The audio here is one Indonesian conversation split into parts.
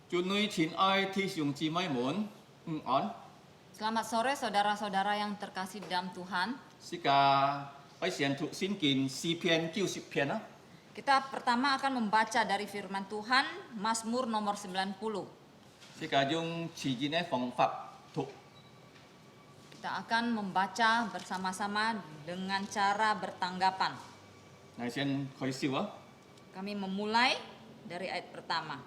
祝你親愛弟兄姊妹們午安。 Selamat sore saudara-saudara yang terkasih dalam Tuhan. 是個我先讀先見詩篇90篇啊。 Kita pertama akan membaca dari firman Tuhan Mazmur nomor 90. 是個用詞語嘅方法讀。 Kita akan membaca bersama-sama dengan cara bertanggapan. 我先開始啊。 Kami memulai dari ayat pertama.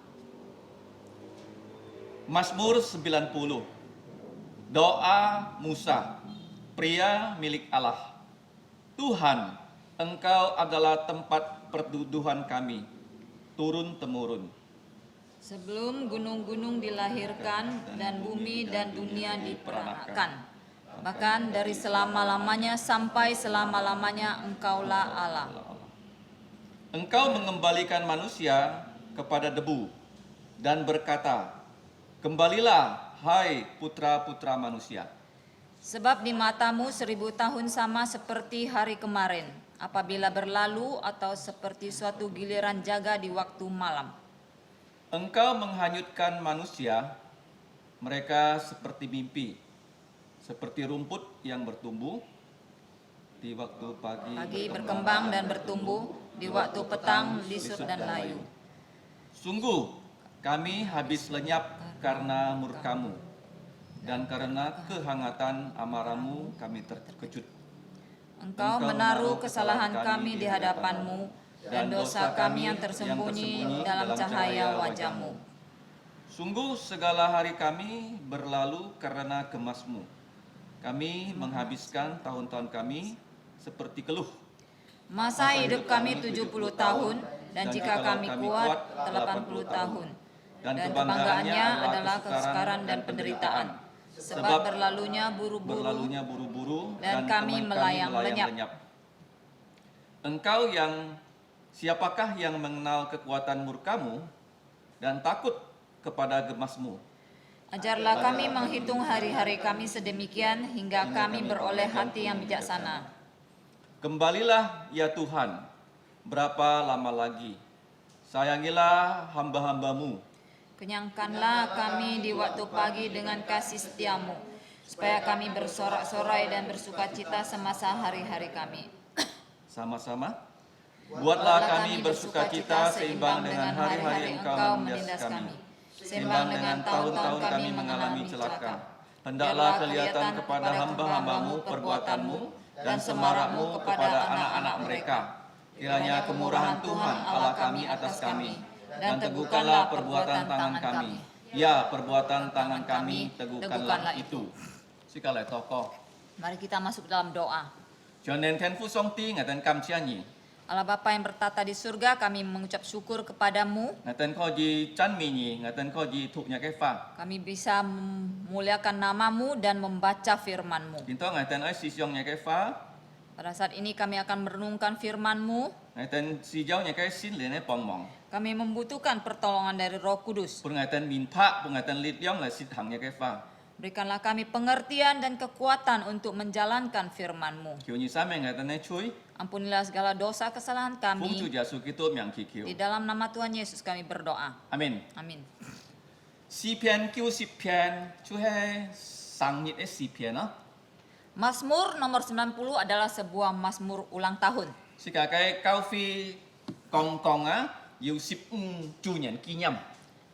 Mazmur 90. Doa Musa, pria milik Allah. Tuhan, Engkau adalah tempat perduduhan kami, turun-temurun. Sebelum gunung-gunung dilahirkan dan bumi dan dunia diperanakan, bahkan dari selama-lamanya sampai selama-lamanya Engkaulah Allah. Engkau mengembalikan manusia kepada debu dan berkata, kembalilah, hai putra-putra manusia. Sebab di matamu 1000 tahun sama seperti hari kemarin, apabila berlalu atau seperti suatu giliran jaga di waktu malam. Engkau menghanyutkan manusia, mereka seperti mimpi, seperti rumput yang bertumbuh di waktu pagi berkembang dan bertumbuh, di waktu petang lisut dan layu. Sungguh kami habis lenyap karena murkamu, dan karena kehangatan amarahmu kami terkejut. Engkau menaruh kesalahan kami di hadapanmu, dan dosa kami yang tersembunyi dalam cahaya wajahmu. Sungguh segala hari kami berlalu karena gemasmu. Kami menghabiskan tahun-tahun kami seperti keluh. Masa hidup kami 70 tahun, dan jika kami kuat 80 tahun. Dan kebanggaannya adalah kesukaran dan penderitaan. Sebab berlalunya buru-buru, dan kami melayang lenyap. Engkau siapakah yang mengenal kekuatan murkamu dan takut kepada gemasmu? Ajarlah kami menghitung hari-hari kami sedemikian hingga kami beroleh hati yang bijaksana. Kembalilah ya Tuhan, berapa lama lagi? Sayangilah hamba-hambamu. Kenyangkanlah kami di waktu pagi dengan kasih setiamu, supaya kami bersorak-sorai dan bersukacita semasa hari-hari kami. Sama-sama. Buatlah kami bersukacita seimbang dengan hari-hari Engkau menindas kami. Seimbang dengan tahun-tahun kami mengalami celaka. Hendaklah kelihatan kepada hamba-hambamu perbuatanmu dan semarakmu kepada anak-anak mereka. Kiranya kemurahan Tuhan Allah kami atas kami, dan teguhkanlah perbuatan tangan kami. Ya, perbuatan tangan kami, teguhkanlah itu. Sekali tokoh. Mari kita masuk dalam doa. Jonen Ten Fu Song Ti ngaten kam cianyi. Allah Bapa yang bertata di surga, kami mengucap syukur kepadamu. Ngaten ko ji chan mi nyi, ngaten ko ji thuk nya ke fa. Kami bisa memuliakan namamu dan membaca firmanmu. Dinto ngaten ai si siong nya ke fa. Pada saat ini kami akan merenungkan firman-Mu. Ngaten si jau nya ke sin le ne pong mong. Kami membutuhkan pertolongan dari Roh Kudus. Pun ngaten min pha, pun ngaten lit yong la sit hang nya ke fa. Berikanlah kami pengertian dan kekuatan untuk menjalankan firman-Mu. Kiu nyi sa me ngaten ne chui. Ampunilah segala dosa kesalahan Fung chu kami. ja su ki tu myang ki kiu. Di dalam nama Tuhan Yesus kami berdoa. Amin. Amin. 詩篇90篇，就係生日嘅詩篇啊。 Mazmur nomor 90 adalah sebuah mazmur ulang tahun. 是個嘅教會講啊，要15周年紀念。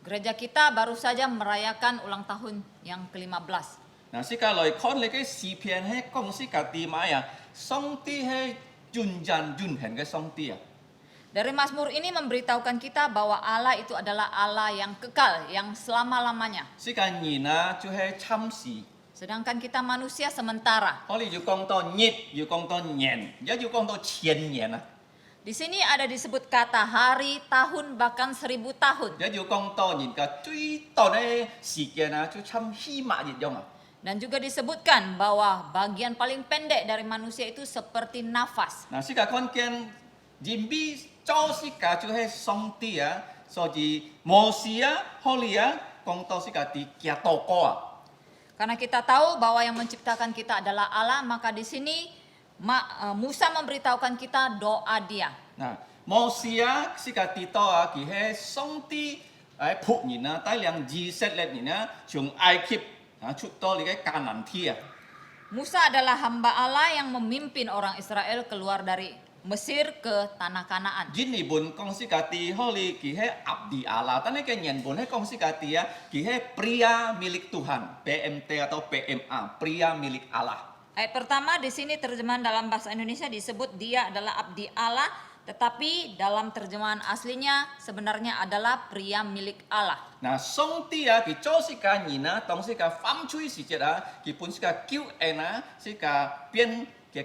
Gereja kita baru saja merayakan ulang tahun yang ke-15. 嗱，是個來看你嘅詩篇係講是個點啊？上帝係尊讚尊慶嘅上帝啊。 Dari Mazmur ini memberitahukan kita bahwa Allah itu adalah Allah yang kekal, yang selama-lamanya. 是個人啊，就係參事。 Sedangkan kita manusia sementara. 可以要講到日，要講到年，也要講到千年啊。 Di sini ada disebut kata hari, tahun, bahkan 1000 tahun. 也要講到人嘅最短嘅時間啊，就參希馬日用啊。 Dan juga disebutkan bahwa bagian paling pendek dari manusia itu seperti nafas. 嗱，是個看見人比做是個就係上帝啊，所以摩西啊、後嚟啊，講到是個啲嘅多個啊。 Karena kita tahu bahwa yang menciptakan kita adalah Allah, maka di sini Musa memberitahukan kita doa dia. Nah, Mosia si katito aki he song ti 仆人啊，帶領以色列人啊，從埃及出到呢個迦南地啊。 Musa adalah hamba Allah yang memimpin orang Israel keluar dari Mesir ke tanah Kanaan. 印尼文講是家己好哩，佢係abdi Allah，但係嘅原文係講是家己啊，佢係pria milik Tuhan, PMT atau PMA, pria milik Allah. Ayat pertama di sini terjemahan dalam bahasa Indonesia disebut dia adalah abdi Allah, tetapi dalam terjemahan aslinya sebenarnya adalah pria milik Allah. 嗱，上帝啊，佢做是家人啊，當是家犯罪時節啊，佢本是家救恩啊，是家變嘅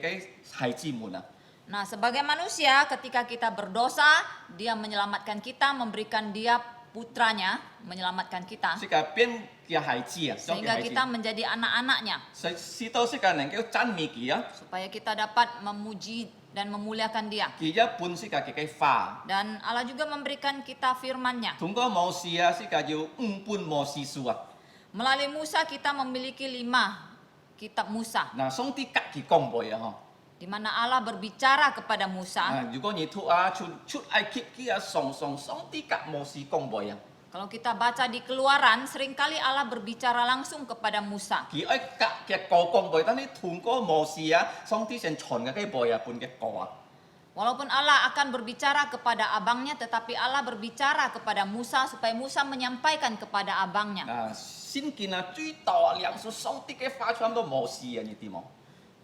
孩子們啊。 Nah, sebagai manusia ketika kita berdosa, dia menyelamatkan kita, memberikan dia putranya, menyelamatkan kita. 是家變嘅孩子啊，做嘅 Sehingga 孩子。 kita menjadi anak-anaknya. 是到是家能夠讚美佢啊， Supaya kita dapat memuji dan memuliakan dia. 佢一本是家嘅花。 Dan Allah juga memberikan kita firman-Nya. 通過摩西啊，是家要本摩西書啊。 Melalui Musa kita memiliki 5 kitab Musa. 嗱，上帝家己講過啊，嗬。 Di mana Allah berbicara kepada Musa. 如果你出啊出埃及記啊，上帝甲摩西講過啊。 Kalau kita baca di Keluaran, seringkali Allah berbicara langsung kepada Musa. 佢愛甲嘅個講過，但係通過摩西啊，上帝先傳嘅嘅過啊，本嘅個啊。 Walaupun Allah akan berbicara kepada abangnya, tetapi Allah berbicara kepada Musa supaya Musa menyampaikan kepada abangnya. 嗱，先見啊最大量數上帝嘅話傳到摩西啊，你知冇？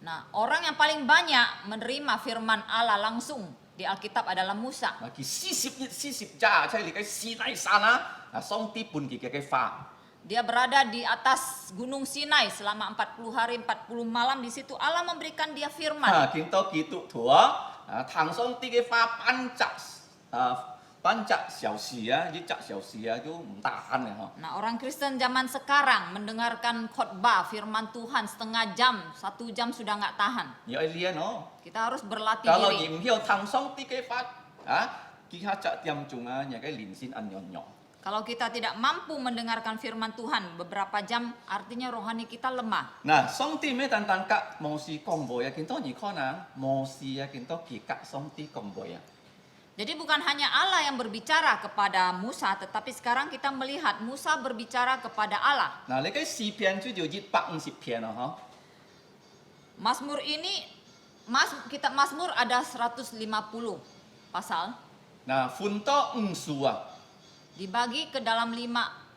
Nah, orang yang paling banyak menerima firman Allah langsung di Alkitab adalah Musa. 嗱，佢40扎，即係你嘅西奈山啊，上帝本佢嘅話。 Dia berada di atas Gunung Sinai selama 40 hari 40 malam. Di situ Allah memberikan dia firman. 見到基督徒啊，唐上帝嘅話半隻小時啊，1小時啊都唔tahan啊，嗬。 Nah, orang Kristen zaman sekarang mendengarkan khotbah firman Tuhan setengah jam, 1 jam sudah nggak tahan. 要練哦。 Kita harus berlatih Kalau diri. 唔曉唐上帝嘅話佢1點鐘啊，又嘅連線按樣。 Kalau kita tidak mampu mendengarkan firman Tuhan beberapa jam, artinya rohani kita lemah. 嗱，上帝咩單單甲摩西講過啊，見到你看啊，摩西啊，見到佢甲上帝講過啊。 Jadi bukan hanya Allah yang berbicara kepada Musa, tetapi sekarang kita melihat Musa berbicara kepada Allah. 嗱，你嘅詩篇就叫150篇啊，嗬。 Mazmur ini, kitab Mazmur ada 150 pasal, 嗱，分到5書啊。 dibagi ke dalam 5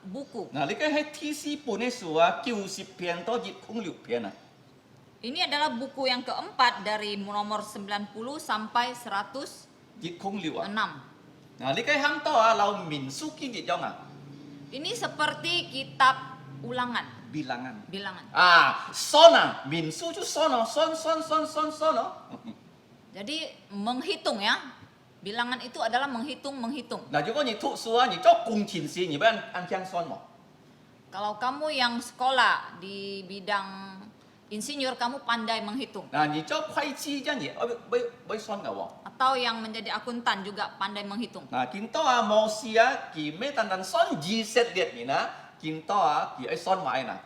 buku. 嗱，你嘅係天詩本嘅書啊，90篇到106篇啊。 Ini adalah buku yang keempat dari nomor 90 sampai 106. 106啊。嗱，你嘅喊到啊，留民數記列咗啊。 Ini seperti kitab ulangan, bilangan. bilangan. Son啊，民數就son哦，son哦。 Jadi menghitung ya. Bilangan itu adalah menghitung. 嗱，如果你讀書啊，你做工程師，你不按這樣算冇？ Kalau kamu yang sekolah di bidang insinyur, kamu pandai menghitung. 嗱，你做會計這樣嘢，會算㗎喎。 Atau yang menjadi akuntan juga pandai menghitung. 嗱，見到啊，摩西啊，佢咩單單算以色列人啊，見到啊，佢愛算埋嗱。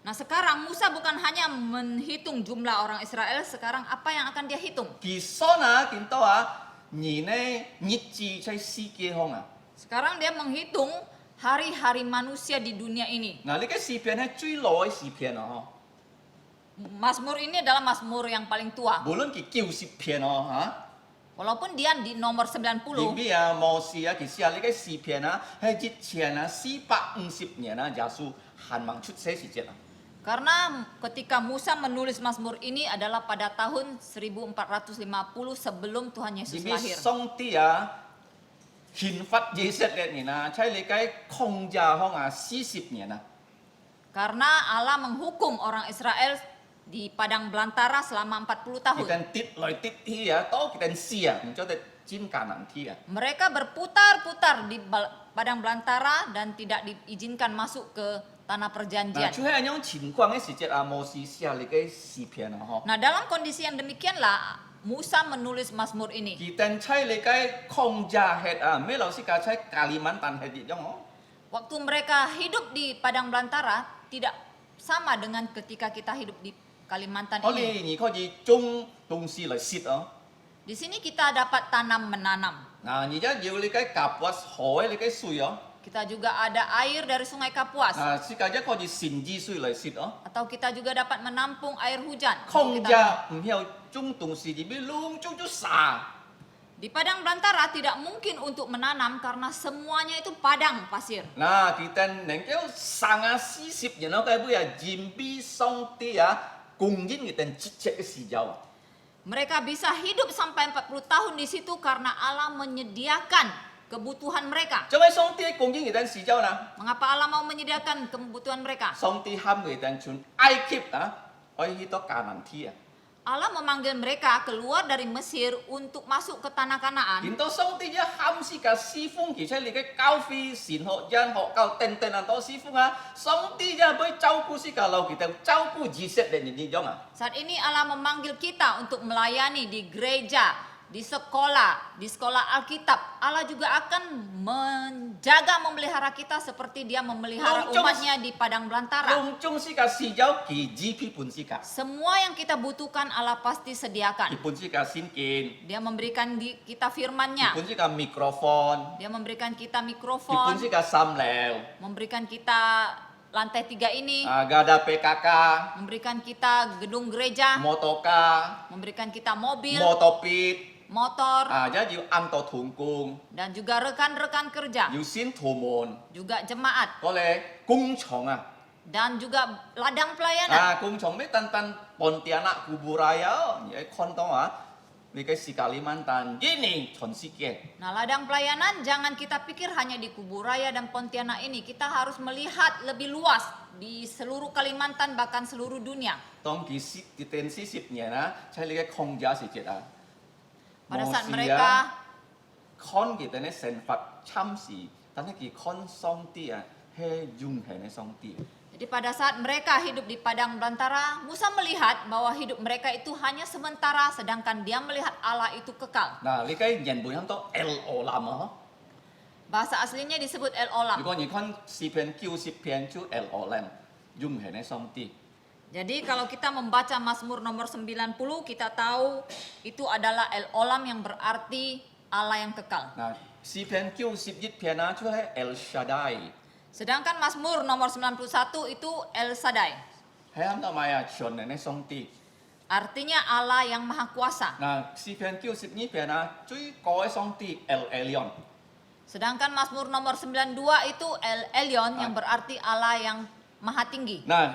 Nah, sekarang Musa bukan hanya menghitung jumlah orang Israel, sekarang apa yang akan dia hitung? 佢算啊，見到啊，人呢日子在世界上啊。 Sekarang dia menghitung hari-hari manusia di dunia ini. 嗱，呢個詩篇係最老嘅詩篇啊， Mazmur ini adalah Mazmur yang paling tua. 無論佢90篇哦，嚇。 Walaupun dia di nomor 90, 因為啊，摩西啊，佢寫呢個詩篇啊，係之前啊450年啊，耶穌還未出世時節啊。 karena ketika Musa menulis Mazmur ini adalah pada tahun 1450 sebelum Tuhan Yesus 因為 lahir. 上帝啊，刑罰以色列人啊，在呢個曠野上啊40年啊。 Karena Allah menghukum orang Israel di padang belantara selama 40 tahun. 佢哋跌來跌去啊，到佢哋死啊，唔知得真艱難啲啊。 Mereka berputar-putar di padang belantara dan tidak diizinkan masuk ke tanah 嗱， perjanjian. 就係咁樣情況嘅時節啊，摩西寫呢個詩篇啊，嗬。 Nah, dalam kondisi yang demikianlah Musa menulis Mazmur ini. 佢哋在呢個曠野係啊，咩老師教在Kalimantan係啲樣哦。 Waktu mereka hidup di padang belantara tidak sama dengan ketika kita hidup di Kalimantan 我 ini. 哋你可以種東西嚟食啊。 Di sini kita dapat tanam menanam. 嗱，而家要你嘅夾骨海你嘅水哦。Kita juga ada air dari Sungai Kapuas. 世界一個以善之水嚟説哦， Atau kita juga dapat menampung air hujan. 空 Untuk 只 kita 唔曉種動事業邊窿種咗沙， Di padang belantara tidak mungkin untuk menanam karena semuanya itu padang pasir. 嗱佢哋能夠生啊40然後佢會啊嚴必上帝啊供應佢哋節節嘅時候， Mereka bisa hidup sampai 40 tahun di situ karena Allah menyediakan kebutuhan mereka. 做咩上帝供應佢哋時候啦？ Mengapa Allah mau menyediakan kebutuhan mereka? 上帝喊佢哋從埃及啊，去到迦南地啊。 Allah memanggil mereka keluar dari Mesir untuk masuk ke tanah Kanaan. 見到上帝一喊是個師傅，而且你嘅教會善學人學教等等啊多師傅啊，上帝一會照顧是個老佢哋照顧以色列人呢種啊。 Saat ini Allah memanggil kita untuk melayani di gereja, di sekolah Alkitab. Allah juga akan menjaga memelihara kita seperti Dia memelihara umatnya di padang belantara. 隆中是個時候，佢指批本是個， Semua yang kita butuhkan Allah pasti 佢 sediakan. 本是個先見， Dia memberikan kita 佢 firman-Nya. 本是個 mikrofon， Dia memberikan kita 佢本 mikrofon, 是個三樓， memberikan kita lantai 3 ini, gak ada PKK， memberikan kita gedung gereja, motoka， memberikan kita mobil, motopit， motor, 要按到同工， dan juga rekan-rekan kerja, 要先圖門， juga jemaat, 嗰個工廠啊。 dan juga ladang pelayanan. 工廠咩單單 Pontianak Kuburaya，你看到啊，你嘅是Kalimantan，ini 全世界。 Nah, ladang pelayanan jangan kita pikir hanya di Kuburaya dan Pontianak ini. Kita harus melihat lebih luas di seluruh Kalimantan bahkan seluruh dunia. 當佢電視10年啊，喺你嘅空家時節啊， Pada saat 摩西 mereka 啊，看佢哋嘅神法參事，但係佢看上帝啊，係永恆嘅上帝。 Jadi pada saat mereka hidup di padang belantara, Musa melihat bahwa hidup mereka itu hanya sementara sedangkan dia melihat Allah itu kekal. 嗱，你嘅人會諗到 El Olam 啊， Bahasa aslinya disebut El 如 Olam. 果你看詩篇90篇就 El Olam，永恆嘅上帝。 Jadi kalau kita membaca Mazmur nomor 90, kita tahu itu adalah El Olam yang berarti Allah yang kekal. 嗱，詩篇91篇啊，就係 El Shaddai。 Sedangkan Mazmur nomor 91 itu El Shaddai. 喺啱度買啊，全能嘅上帝。 Artinya Allah yang maha kuasa. 嗱，詩篇92篇啊，最高嘅上帝 El Elyon。 Sedangkan Mazmur nomor 92 itu El Elyon yang berarti Allah yang maha tinggi. 嗱，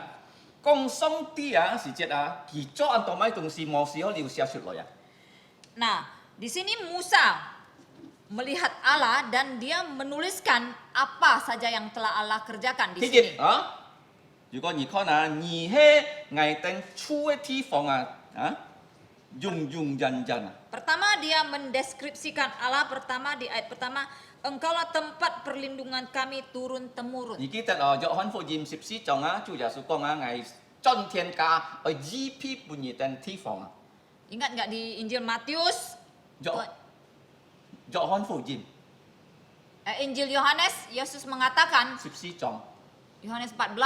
講上帝啊，是節啊，佢做按度買東西冇時可留寫出來啊。 Nah, di sini Musa melihat Allah dan dia menuliskan apa saja yang telah Allah kerjakan di 其 sini. 實啊，如果你看啊，你喺外定處嘅地方啊，用人啊， Pertama dia mendeskripsikan Allah di ayat pertama, Engkaulah tempat perlindungan kami turun temurun. 你記得啊，約翰福音14章啊，主耶穌講啊，係進天家去醫批半夜嘅地方啊， Ingat nggak di Injil Matius? 約翰福音 Injil Yohanes, Yesus mengatakan, 14章。 Yohanes 14,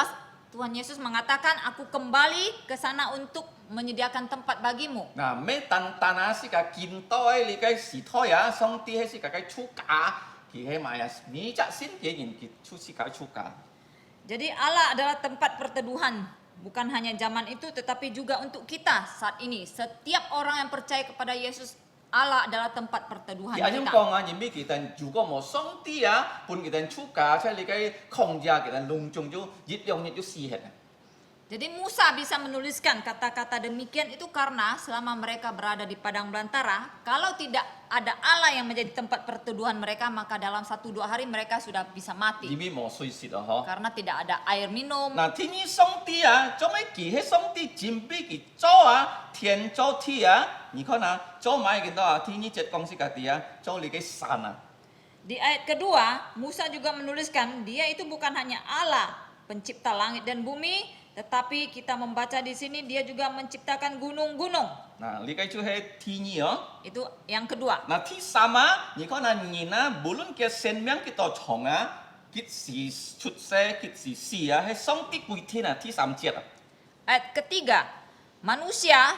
Tuhan Yesus mengatakan, aku kembali ke sana untuk menyediakan tempat bagimu. 嗱，咩單單啊，是個見到誒，你嘅時代啊，上帝係是個嘅出價，佢係買啊，你則先嘅人佢出是個出價。 Jadi Allah adalah tempat perteduhan, bukan hanya zaman itu tetapi juga untuk kita saat ini. Setiap orang yang percaya kepada Yesus, Allah adalah tempat perteduhan 而係咁 kita. 講啊，因為佢哋如果冇上帝啊，本佢哋出價，即係你嘅控制佢哋隆重咗，越用越死hết啊。 Jadi Musa bisa menuliskan kata-kata demikian itu karena selama mereka berada di padang belantara, kalau tidak ada Allah yang menjadi tempat perteduhan mereka, maka dalam 1-2 hari mereka sudah bisa mati. 因為冇水蝕啊，嗬。 Karena tidak ada air minum. 嗱，天意上帝啊，做咩佢喺上帝前邊佢做啊，天做地啊，你看啊，做埋見到啊，天意節講是個地啊，做你嘅山啊。 Di ayat kedua, Musa juga menuliskan dia itu bukan hanya Allah pencipta langit dan bumi, tetapi kita membaca di sini dia juga menciptakan gunung-gunung. 嗱，呢個就係天意哦。 Itu yang kedua. 嗱，第三啊，你看啊，人啊，無論嘅生命幾多重啊，幾時出世，幾時死啊，係上帝規天啊，第三節啊。 Ayat ketiga, manusia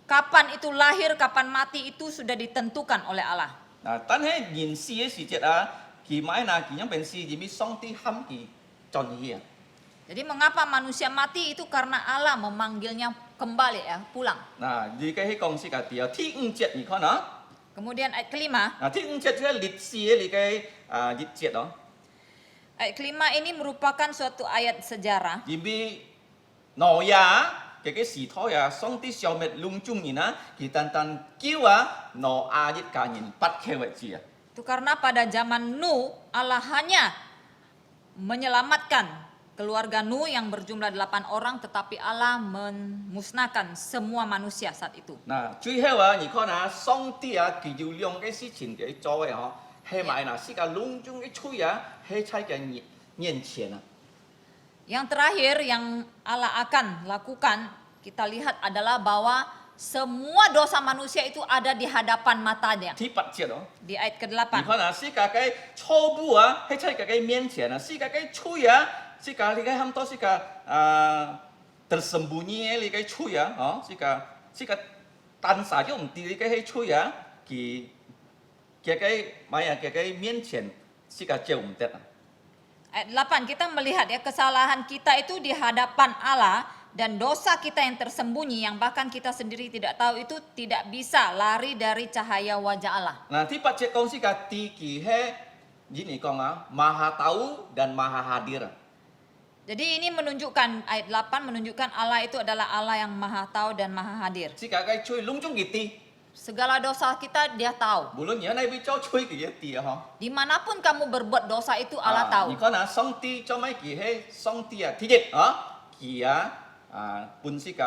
kapan itu lahir, kapan mati itu sudah ditentukan oleh Allah. 嗱，但係人死嘅時節啊， kỳ mãi là kỳ những bệnh si gì mới xong tí hâm kỳ tròn gì à. Jadi mengapa manusia mati itu karena Allah memanggilnya kembali ya, pulang. Nah, di cái công si cả tiệt thi ứng triệt gì khó nó. Kemudian ayat kelima. Thi ứng triệt cái lịch sử di cái lịch triệt đó. Ayat kelima ini merupakan suatu ayat sejarah. Vì bị nọ ya cái sĩ thọ ya xong tí xiao mệt lung chung gì na, kỳ tan tan kêu à nọ a dịch cả nhìn bắt kêu vậy gì à. Itu karena pada zaman Nuh Allah hanya menyelamatkan keluarga Nuh yang berjumlah 8 orang, tetapi Allah memusnahkan semua manusia saat itu. Nah, 最後啊，你看啊，上帝啊，佢要兩個事情嘅做嘅嗬，係咪嗱？世界隆重嘅吹啊，係在嘅面前啊。Yang terakhir yang Allah akan lakukan, kita lihat adalah bahwa semua dosa manusia itu ada di hadapan matanya. 第八節咯， Di ayat 你 ke-8. 看啊，世界嘅初步啊，係在嘅面前啊，世界嘅吹啊，世界你嘅很多世界tersembunyi你嘅吹啊，哦，世界單殺咗唔掂你嘅吹啊，嘅咩啊嘅面前，世界照唔得啊。 Ayat 8 kita melihat ya kesalahan kita itu di hadapan Allah dan dosa kita yang tersembunyi yang bahkan kita sendiri tidak tahu itu tidak bisa lari dari cahaya wajah Allah. Nah, 第八節講世界地基係，ini 講啊，Maha Tahu dan Maha Hadir. Jadi ini menunjukkan ayat 8 menunjukkan Allah itu adalah Allah yang Maha Tahu dan Maha Hadir. 世界嘅吹隆中嘅地， Segala dosa kita dia tahu. 無論而家你俾做吹嘅地啊，嗬。 Dimanapun kamu berbuat dosa itu Allah tahu. 你看啊，上帝做咩嘅係上帝啊，第一啊，佢本世界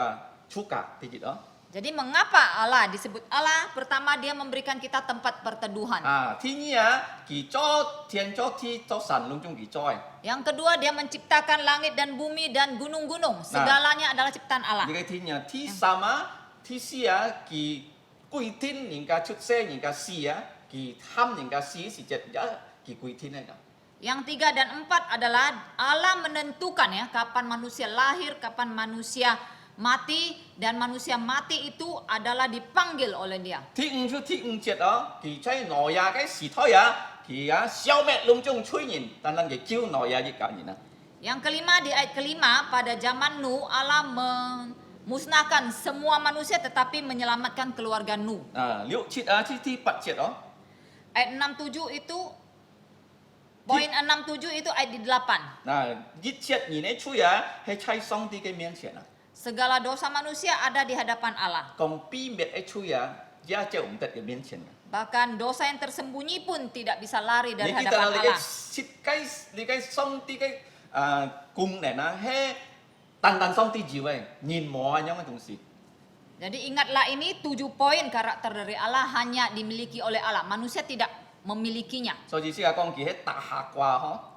出格第一啊。 Jadi mengapa Allah disebut Allah? Pertama dia memberikan kita tempat perteduhan. 第二啊，佢做天做地做神隆中佢做嘅。 Yang kedua dia menciptakan langit dan bumi dan gunung-gunung. Segalanya adalah ciptaan Allah. 呢個天啊，第三啊，第四啊，佢規定人家出世，人家死啊，佢喊人家死是只一佢規定嚟㗎。 Yang 3 dan 4 adalah Allah menentukan ya kapan manusia lahir, kapan manusia mati, dan manusia mati itu adalah dipanggil oleh Dia. 第五出第五節啊，佢在挪亞嘅時代啊，佢消滅隆中吹人，但係佢叫挪亞一家人啊。 Yang kelima di ayat kelima pada zaman Nuh Allah memusnahkan semua manusia tetapi menyelamatkan keluarga Nuh. 六節啊，第八節哦。 Ayat 67 itu poin 67 itu ayat di 8. 一節而你吹啊，係在上帝嘅面前啊， Segala dosa manusia ada di hadapan Allah. 講秘密嘅吹啊，也就唔得嘅面前啊。 Bahkan dosa yang tersembunyi pun tidak bisa lari 你 dari 記得 hadapan 你嘅 Allah. 設計，你嘅上帝嘅功能啊，係單單上帝以外，人冇咁樣嘅東西。 Jadi ingatlah ini 7 poin karakter dari Allah hanya dimiliki oleh Allah. Manusia tidak memilikinya. 所以先講佢係大下掛嗬。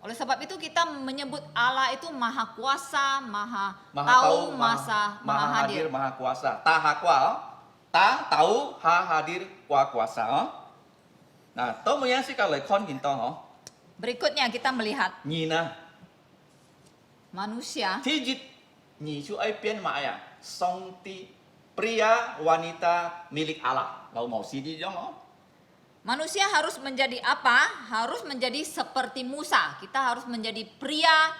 Oleh sebab itu kita menyebut Allah itu maha kuasa, maha Maha tahu, tahu, maha hadir. maha kuasa. Taha kuasa, ta tahu, ha hadir, kuasa. Nah, tao yang sih kalau kon gitu, Berikutnya kita melihat Nina, manusia tijit, ni cu ai pian maya, songti, pria, wanita, milik Allah. Lalu mau sih di dong, Manusia harus menjadi apa? Harus menjadi seperti Musa. Kita harus menjadi pria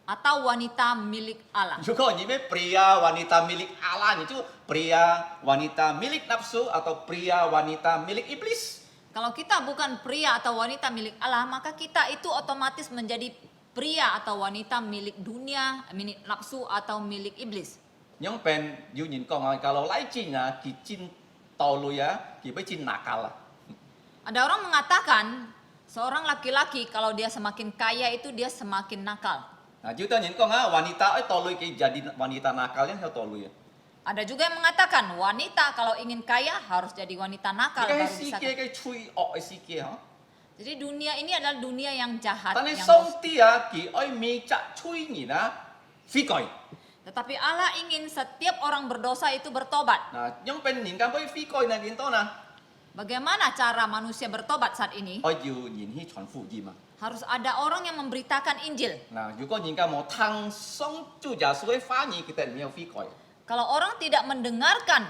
atau wanita milik Allah. Juga ni pria, wanita milik Allah ni cu pria, wanita milik nafsu atau pria, wanita milik iblis. Kalau kita bukan pria atau wanita milik Allah, maka kita itu otomatis menjadi pria atau wanita milik dunia, milik nafsu atau milik iblis. Yang pen yu nhìn con kalau lai chin ki chin to lu ya, ki bai chin nakal lah. Ada orang mengatakan seorang laki-laki kalau dia semakin kaya itu dia semakin nakal. Nah, kita nhìn con wanita to lu ki jadi wanita nakal yang to lu ya. Ada juga yang mengatakan wanita kalau ingin kaya harus jadi wanita nakal Cái baru si bisa. kia cái chui o si kia ha. Jadi dunia ini adalah dunia yang jahat, Tan yang song ti ki oi mi cha chui ni na phi koi. tetapi Allah ingin setiap orang berdosa itu bertobat. Nah, yang pen nhìn kan bai phi koi na gin to na. Bagaimana cara manusia bertobat saat ini? Oi yu nhìn hi chuan fu ji ma. Harus ada orang yang memberitakan Injil. Nah,如果nhìn kan mau thang song chu ja sui fa ni kita ni phi koi. Kalau orang tidak mendengarkan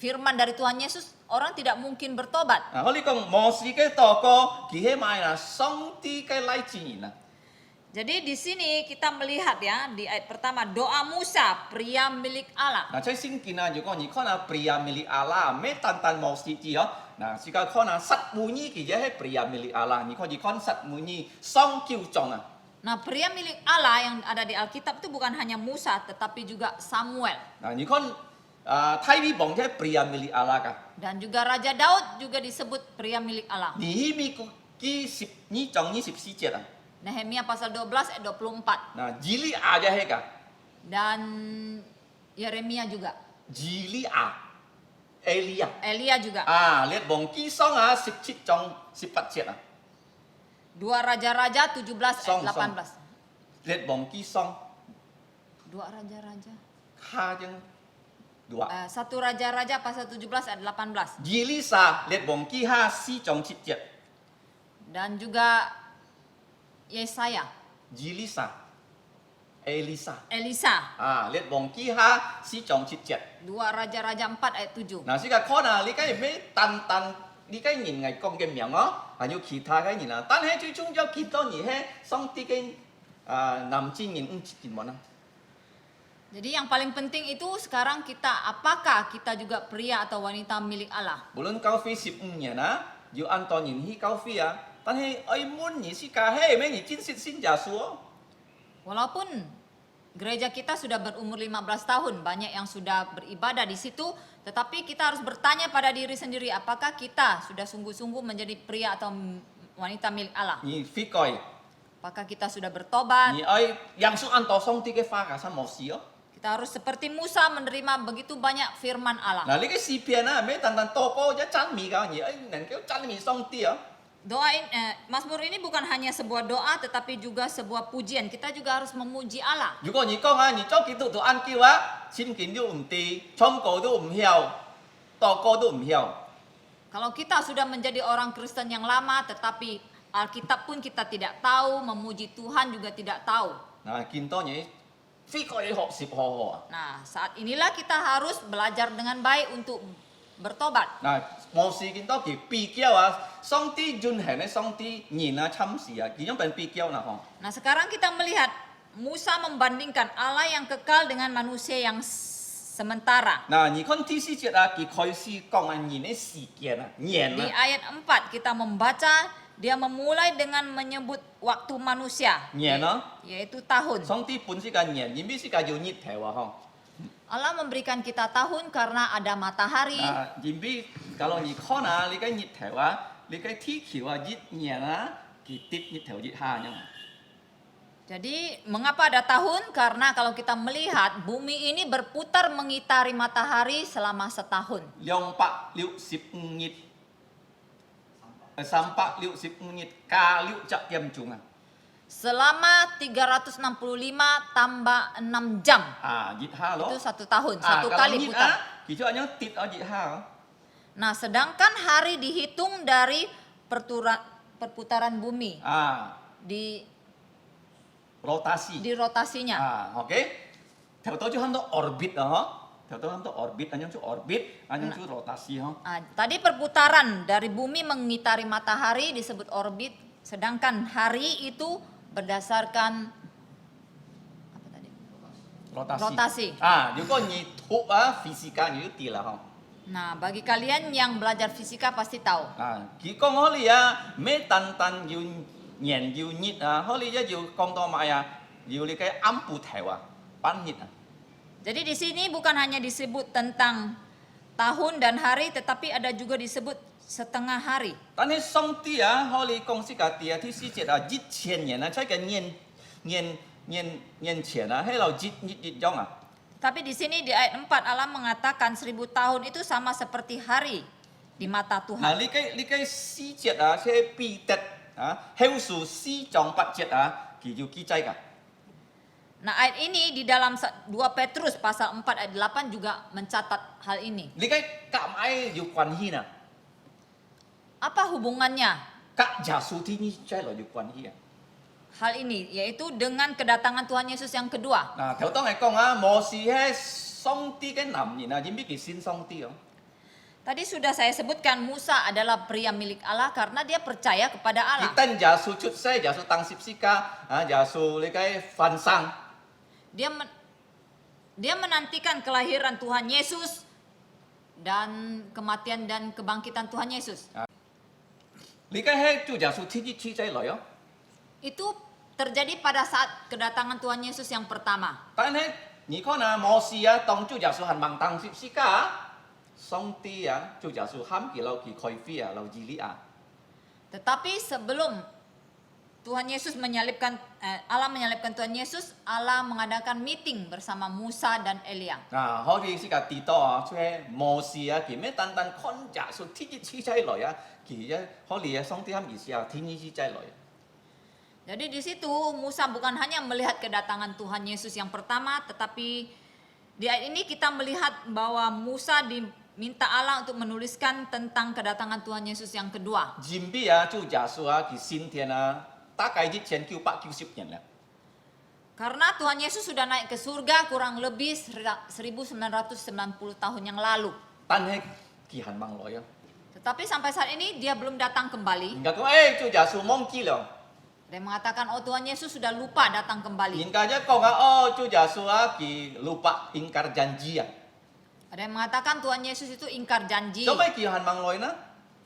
firman dari Tuhan Yesus, orang tidak mungkin bertobat. 啊，我你讲摩西嘅祷告，佢係咪啦？上帝嘅來自然啊？ Jadi di sini kita melihat ya di ayat pertama doa Musa, pria milik Allah. 嗱，在聖經啊，如果你看啊，pria milik Allah，咩單單摩西字哦，嗱，而家看啊，Satmuni其實係 pria milik Allah，你看 Satmuni 雙叫眾啊。 Nah, pria milik Allah yang ada di Alkitab itu bukan hanya Musa, tetapi juga Samuel. 嗱，你看啊，太微王係 pria milik Allah 噶， Dan juga Raja Daud juga disebut pria milik Allah. 尼希米記12章24節啊， Nehemia pasal 12 ayat 24. 嗱，以利亞就係噶， Dan Yeremia juga. 以利亞，Elia， Elia juga. 啊，列王記上啊17章18節啊， Dua Raja-Raja 17 Song, ayat 18. 列王記上 Dua Raja-Raja. 下張2。 Satu Raja-Raja pasal 17 ayat 18. 以利沙列王記下4章7節， Dan juga Yesaya, 以利沙，Elisa， Elisa. 啊，列王記下4章7節。 Dua Raja-Raja 4 ayat 7. 嗱，先個可能你梗係咩單你梗人係講嘅名哦，還有其他嘅人啊，但係最重要幾多年係上帝嘅男子人唔知點樣啊？ Jadi yang paling penting itu sekarang kita apakah kita juga pria atau wanita milik Allah? 無論教會15年啊，要按多年去教會啊，但係愛滿年是家係咩？你真實信耶穌哦。 Walaupun gereja kita sudah berumur 15 tahun, banyak yang sudah beribadah di situ, tetapi kita harus bertanya pada diri sendiri, apakah kita sudah sungguh-sungguh menjadi pria atau wanita milik Allah? 你悔改， Apakah kita sudah bertobat? 你愛認識按多上帝嘅話嘅三模式哦。 Kita harus seperti Musa menerima begitu banyak firman Allah. 嗱，你嘅詩篇啊，咩單單禱告一讚美㗎，你能夠讚美上帝啊。 Mazmur ini bukan hanya sebuah doa tetapi juga sebuah pujian. Kita juga harus memuji Allah. 如果你講啊，你做基督徒按叫啊，聖經都唔知，唱歌都唔曉，禱告都唔曉。 Kalau kita sudah menjadi orang Kristen yang lama tetapi Alkitab pun kita tidak tahu, memuji Tuhan juga tidak tahu. 嗱，見到你非該你學習好好啊。 Nah, saat inilah kita harus belajar dengan baik untuk bertobat. 嗱，無事見到佢比較啊，上帝允許咧，上帝人啊參事啊，佢樣變比較啦嗬。 Nah, sekarang kita melihat Musa membandingkan Allah yang kekal dengan manusia yang sementara. 嗱，你看第四節啊，佢開始講啊人嘅事件啊，人 Di 啊， ayat 4 kita membaca dia memulai dengan menyebut waktu manusia, 人啊， yaitu tahun. 上帝本是個人，而唔是個要日頭啊嗬。 Allah memberikan kita tahun karena ada matahari. 啊，而唔kalau你看啊，你個日頭啊，你個天橋啊，日人啊，佢跌日頭日下啫嘛。 Jadi mengapa ada tahun? Karena kalau kita melihat bumi ini berputar mengitari matahari selama setahun. 265日，365日加6點鐘啊！ Selama 365 tambah 6 jam. 啊，日下咯 Itu 1 tahun, 啊， 1 kalau kali 日 putar. 啊，佢就係跌啊日下哦。 Nah, sedangkan hari dihitung dari perputaran bumi 啊， di rotasi。 rotasinya. 啊，OK，頭到就很多 orbit 啊，嗬，頭到很多 orbit，อันนั้น就 orbit，อันนั้น就 rotasi 嗬。 Nah, tadi perputaran dari bumi mengitari matahari disebut orbit, sedangkan hari itu berdasarkan apa tadi? Rotasi. 啊，如果你讀啊 fisika 你就知啦嗬。 Nah, bagi kalian yang belajar fisika pasti tahu. 啊，佢講可以啊，咩單單要年要日啊，可以一要講到埋啊，要你嘅暗部頭啊，半日啊。 Jadi di sini bukan hanya disebut tentang tahun dan hari, tetapi ada juga disebut setengah hari. 但係上帝啊，可以講是個第二第四節啊，1000年啊，即係年前啊，喺度日樣啊。 Tapi di sini di ayat 4 Allah mengatakan 1000 tahun itu sama seperti hari di mata 嗱， Tuhan. 你嘅4節啊，即係彼得啊，後書4章8節啊，佢要記載㗎。 Nah, ayat ini di dalam 2 Petrus pasal 4 ayat 8 juga mencatat hal ini. 你嘅夾埋要關係啊， Apa hubungannya กับ耶穌ที่นี่ใจเรา有關係啊。 hal ini? Yaitu dengan kedatangan Tuhan Yesus yang kedua. 嗱，頭當係講啊，摩西係上帝嘅男人啊，點解佢信上帝哦？ Tadi sudah saya sebutkan Musa adalah pria milik Allah karena dia percaya kepada 佢 Allah. 等耶穌出世，耶穌當十字架，耶穌你嘅翻生， Dia menantikan kelahiran Tuhan Yesus dan kematian dan kebangkitan Tuhan Yesus. 你嘅係做耶穌天主出世來哦。 Itu terjadi pada saat kedatangan Tuhan Yesus yang pertama. 但係你看啊，摩西啊，當做耶穌係盲當十字架，上帝啊，做耶穌喊佢留佢開飛啊，留以利亞。 Tetapi sebelum Allah menyalibkan Tuhan Yesus, Allah mengadakan meeting bersama Musa dan Elia. 嗱，可以是個地道啊，即係摩西啊，佢咩單單看耶穌天主出世來啊，佢啊可以啊，上帝喊意思啊，天主出世來。 Jadi di situ Musa bukan hanya melihat kedatangan Tuhan Yesus yang pertama, tetapi di ayat ini kita melihat bahwa Musa diminta Allah untuk menuliskan tentang kedatangan Tuhan Yesus yang kedua. 人比啊，做耶穌啊，佢先天啊，大概1990年啦。 Karena Tuhan Yesus sudah naik ke surga kurang lebih 1990 tahun yang lalu. 但係佢係盲來啊， Tetapi sampai saat ini dia belum datang kembali. 人家講做耶穌忘記了。 Dia mengatakan, oh Tuhan Yesus sudah lupa datang kembali. 人家一講啊，做耶穌啊，佢lupa ingkar janji啊。 Ada yang mengatakan Tuhan Yesus itu ingkar janji. 做咩佢係盲來呢？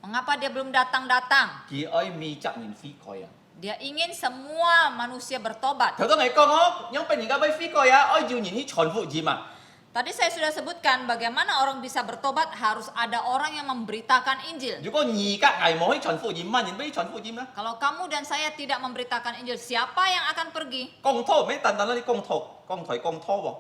Mengapa dia belum datang-datang? 佢愛未責人悔改啊。 Dia ingin semua manusia bertobat. 頭先你講我，因為人家要悔改啊，愛要人去傳福音啊。 Tadi saya sudah sebutkan bagaimana orang bisa bertobat, harus ada orang yang memberitakan Injil. 如果而家係冇去傳福音，乜人俾傳福音啊？ Kalau kamu dan saya tidak memberitakan Injil, siapa yang akan pergi? 講拖咩？單單啲講拖，講台講拖喎。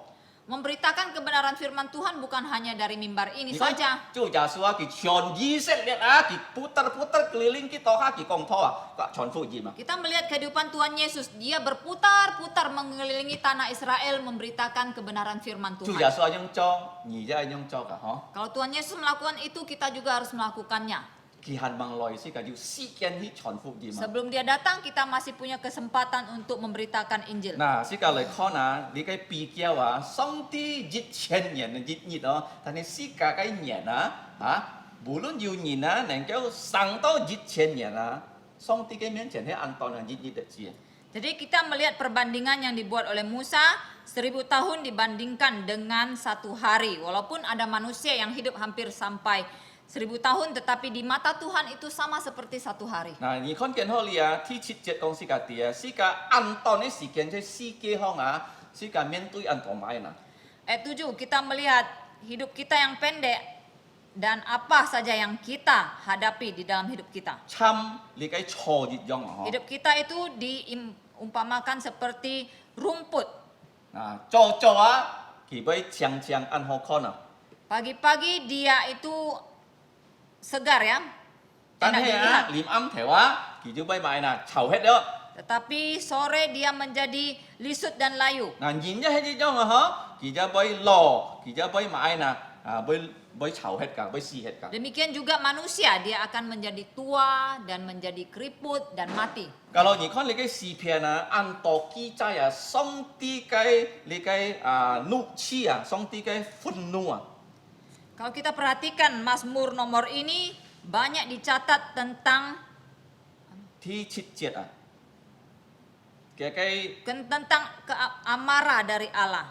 Memberitakan kebenaran firman Tuhan bukan hanya dari mimbar ini 你講 saja. 做耶穌啊，佢全以色列啊，佢putar-putar keliling kita啊，佢講拖啊，傳福音啊。 Kita melihat kehidupan Tuhan Yesus, dia berputar-putar mengelilingi tanah Israel memberitakan kebenaran firman 做耶 Tuhan. 穌係用做，而家係用做噶，嗬。 Kalau Tuhan Yesus melakukan itu, kita juga harus melakukannya. 佢係問來先，要時間去傳福音啊。 Sebelum dia datang, kita masih punya kesempatan untuk memberitakan Injil. 嗱，時間嚟看啊，你嘅比較啊，上帝1000年嘅日哦，但係世界嘅年啊，無論有人啊，能夠上到1000年啊，上帝嘅面前係按當日的字。 Jadi kita melihat perbandingan yang dibuat oleh Musa, 1000 tahun dibandingkan dengan 1 hari. Walaupun ada manusia yang hidup hampir sampai 1000 tahun, tetapi di mata Tuhan itu sama seperti 1 hari. 嗱，你看見好你啊，第7節講世界啲啊，世界按當嘅時間即係世界方啊，世界面對按當買嗱。 Ayat 7, kita melihat hidup kita yang pendek dan apa saja yang kita hadapi di dalam hidup kita. 參你嘅錯熱樣啊，嗬。 Hidup kita itu diumpamakan seperti rumput. 嗱，做啊，佢俾長按好看啊。 Pagi-pagi dia itu segar ya, 但 enak 係 dilihat. 啊，連暗條啊，佢就俾買嗱，臭hết咗。 Tetapi sore dia menjadi lisut dan layu. 嗱，然一係呢種啊，嗬，佢就俾攞，佢就俾買嗱，啊，俾臭hết㗎，俾撕hết㗎。 Demikian juga manusia, dia akan menjadi tua dan menjadi keriput dan mati. Kalau 你看你嘅視片啊，按道記載啊，上帝嘅你嘅怒氣啊，上帝嘅憤怒啊。 Kalau kita perhatikan Mazmur nomor ini banyak dicatat tentang ที่7節啊，嘅 tentang amarah dari Allah.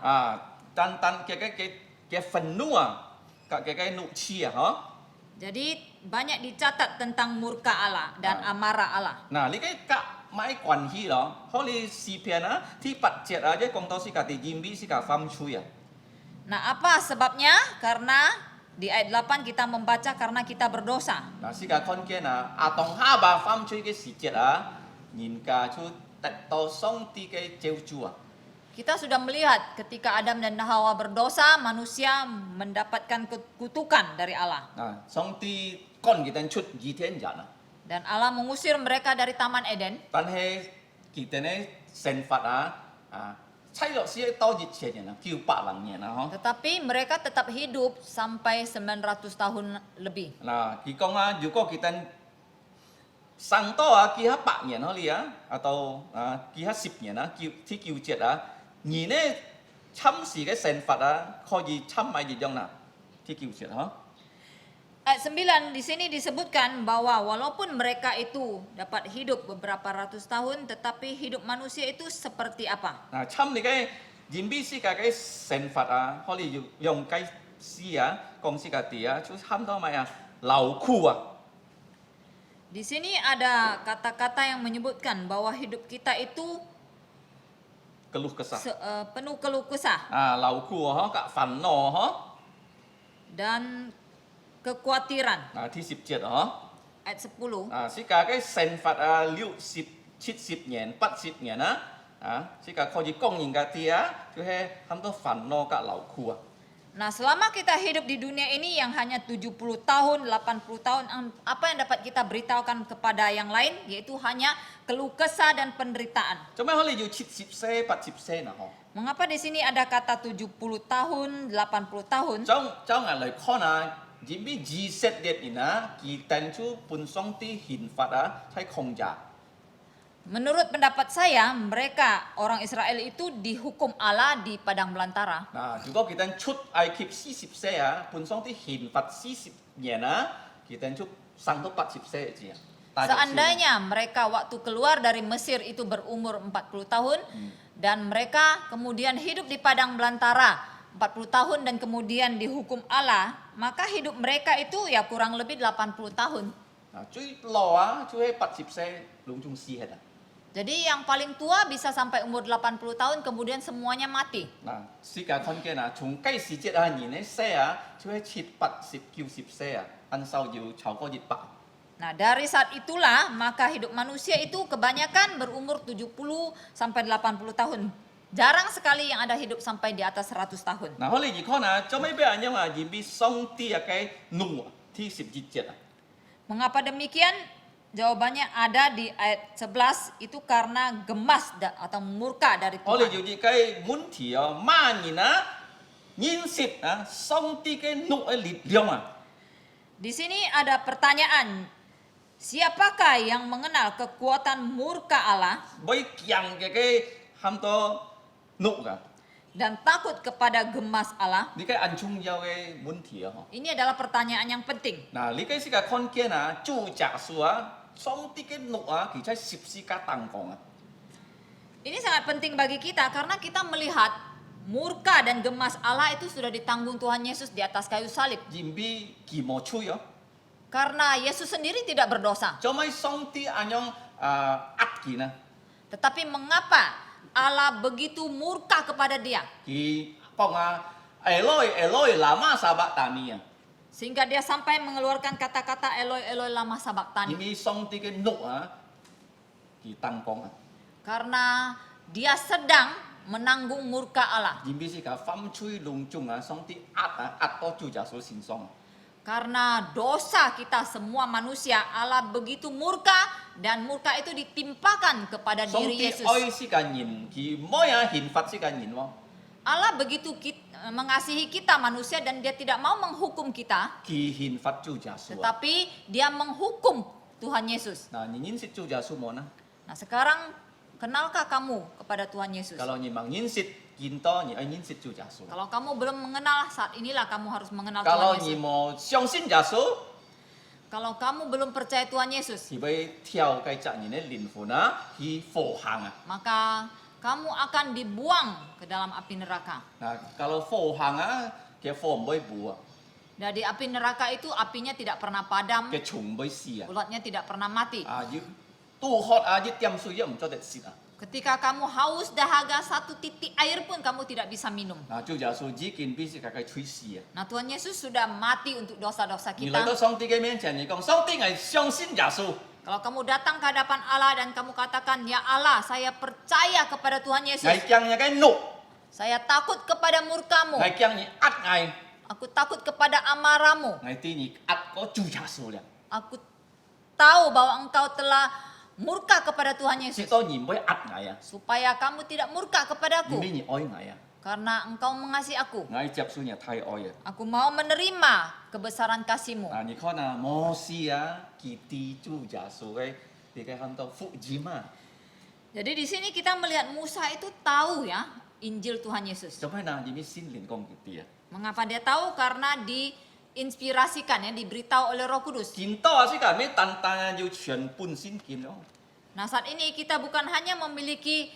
單嘅憤怒啊，嘅怒氣啊，嗬。 Jadi banyak dicatat tentang murka Allah dan amarah Allah. 嗱，你嘅夾買關係咯，可你視片啊，ที่8節啊，即係講到是個地ยิ้ม是個風吹啊。 Nah, apa sebabnya? Karena di ayat 8 kita membaca karena kita berdosa. 嗱，是個看見啊，阿當哈巴風吹嘅時節啊，人家就得到上帝嘅救助啊。 Kita sudah melihat ketika Adam dan Hawa berdosa, manusia mendapatkan kutukan dari Allah. 嗱，上帝趕佢哋出伊甸人啊， Dan Allah mengusir mereka dari Taman Eden. 但係佢哋呢懲罰啊，差落是多2000年啊，900年啊，嗬。 Tetapi mereka tetap hidup sampai 900 tahun lebih. 嗱，佢講啊，如果佢哋上到啊，幾下8年可以啊，atau幾下10年啊，ที่9節啊，而呢侵蝕嘅懲罰啊，可以侵埋一樣啦，ที่9節嗬。Ayat 9 di sini disebutkan bahwa walaupun mereka itu dapat hidup beberapa ratus tahun, tetapi hidup manusia itu seperti apa? 嗱，參你嘅人比世界嘅神法啊，可以用計詩啊，講世界啲啊，就差唔多咩啊，勞苦啊， Di sini ada kata-kata yang menyebutkan bahwa hidup kita itu keluh kesah. penuh keluh kesah 啊，勞苦啊，嗬，煩惱嗬， dan kekhawatiran. 啊，ที่17啊， Ayat 10. 嗬，啊，世界嘅神法啊，60、70年、80年啊，啊，世界可以供應嘅啲啊，就係很多煩惱嘅勞苦啊。 Nah, selama kita hidup di dunia ini yang hanya 70 tahun, 80 tahun, apa yang dapat kita beritahukan kepada yang lain? Yaitu hanya keluh kesah dan penderitaan. 做咩可能要70歲、80歲啊？嗬？ Mengapa di sini ada kata 70 tahun, 80 tahun? 將人嚟看啊，而邊20年啊，佢定出本上啲憲法啊，喺控制。 Menurut pendapat saya, mereka orang Israel itu dihukum Allah di padang belantara. 嗱，如果佢定出埃及40歲啊，本上啲憲法40年啊，佢定出上到80歲嘅啊。 Seandainya mereka waktu keluar dari Mesir itu berumur 40 tahun dan mereka kemudian hidup di padang belantara 40 tahun dan kemudian dihukum Allah, maka hidup mereka itu ya kurang lebih 80 tahun. 嗱，最老啊，就係80歲攏總死hết啊。 Jadi yang paling tua bisa sampai umur 80 tahun kemudian semuanya mati. 嗱，世界看見啊，從計時節啊，年嘅歲啊，就係70、80、90歲啊，很少要超過100。 Nah, dari saat itulah maka hidup manusia itu kebanyakan berumur 70 sampai 80 tahun. Jarang sekali yang ada hidup sampai di atas 100 tahun. 嗱，我哋而看啊，做咩俾人因為而俾上帝啊嘅怒啊，ที่12節啊？ Mengapa demikian? Jawabannya ada di ayat 11, itu karena gemas atau murka dari 我哋 Tuhan. 要啲嘅問題啊，萬年啊，認識啊，上帝嘅怒嘅力量啊， Di sini ada pertanyaan, siapakah yang mengenal kekuatan murka Allah 會強嘅很多怒噶， dan takut kepada gemas Allah? 呢個很重要嘅問題啊！ Ini adalah pertanyaan yang penting. 嗱，呢個世界看見啊，主耶穌啊，上帝嘅怒啊，其實十字架當講啊， Ini sangat penting bagi kita karena kita melihat murka dan gemas Allah itu sudah ditanggung Tuhan Yesus di atas kayu salib. 因為佢冇罪啊， Karena Yesus sendiri tidak berdosa. 做咩上帝咁樣壓佢呢？ Tetapi mengapa Allah begitu murka kepada dia? 佢講啊，Eloi Eloi lama sabat tani 啊， Sehingga dia sampai mengeluarkan kata-kata Eloi Eloi lama 因 sabachthani. 為上帝嘅怒啊，佢當講啊。 Karena dia sedang menanggung murka Allah. 因為是個犯罪隆重啊，上帝壓到主耶穌身上啊。 Karena dosa kita semua manusia, Allah begitu murka dan murka itu ditimpakan kepada 上 diri 帝 Yesus. 愛是個人，佢唔啊憲法是個人喎， Allah begitu mengasihi kita manusia dan dia tidak mau menghukum kita, 佢憲法主耶穌啊。 tetapi dia menghukum Tuhan Yesus. 嗱，你認識主耶穌冇呢？ Nah, sekarang kenalkah kamu kepada Tuhan Yesus? Kalau 你冇認識見到，你愛認識主耶穌。 Kalau kamu belum mengenal, saat inilah kamu harus mengenal Kalau Tuhan 你 Yesus. 冇相信耶穌， Kalau kamu belum percaya Tuhan Yesus, 佢會跳計責人嘅靈魂啊，去火行啊。 maka kamu akan dibuang ke dalam api neraka. Nah, kalau 火行啊，嘅火唔會補啊， Dan di api neraka itu apinya tidak pernah padam, 嘅蟲唔會死啊。 ulatnya tidak pernah mati. 啊，要都喝啊，一點水都唔做得死啊。 Ketika kamu haus dahaga, satu titik air pun kamu tidak bisa minum. 嗱，主耶穌已經必須佢嘅吹死啊。 Nah, Tuhan Yesus sudah mati untuk dosa-dosa 你來到 kita. 上帝嘅面前，你講上帝係相信耶穌， Kalau kamu datang ke hadapan Allah dan kamu katakan, "Ya Allah, saya percaya kepada Tuhan Yesus. 係驚你嘅怒， Saya takut kepada murkamu. 係驚你壓嗌， Aku takut kepada amarahmu. 係對你壓個主耶穌啦。 Aku tahu bahwa engkau telah murka kepada Tuhan 直 Yesus. 到你唔會壓嗌啊， Supaya kamu tidak murka 因 kepadaku. 為你愛嗌啊， Karena engkau mengasihi aku. 嗌接受你太愛啊。 Aku mau menerima kebesaran kasih-Mu. 嗱，你看啊，摩西啊，佢對主耶穌嘅你嘅很多福音啊， Jadi di sini kita melihat Musa itu tahu ya Injil Tuhan Yesus. 做咩呢？因為聖靈講佢啲啊， Mengapa dia tahu? Karena di diinspirasikan ya, diberitahu oleh Roh Kudus. 見到是個咩單單要全本先見咯。 Nah, saat ini kita bukan hanya memiliki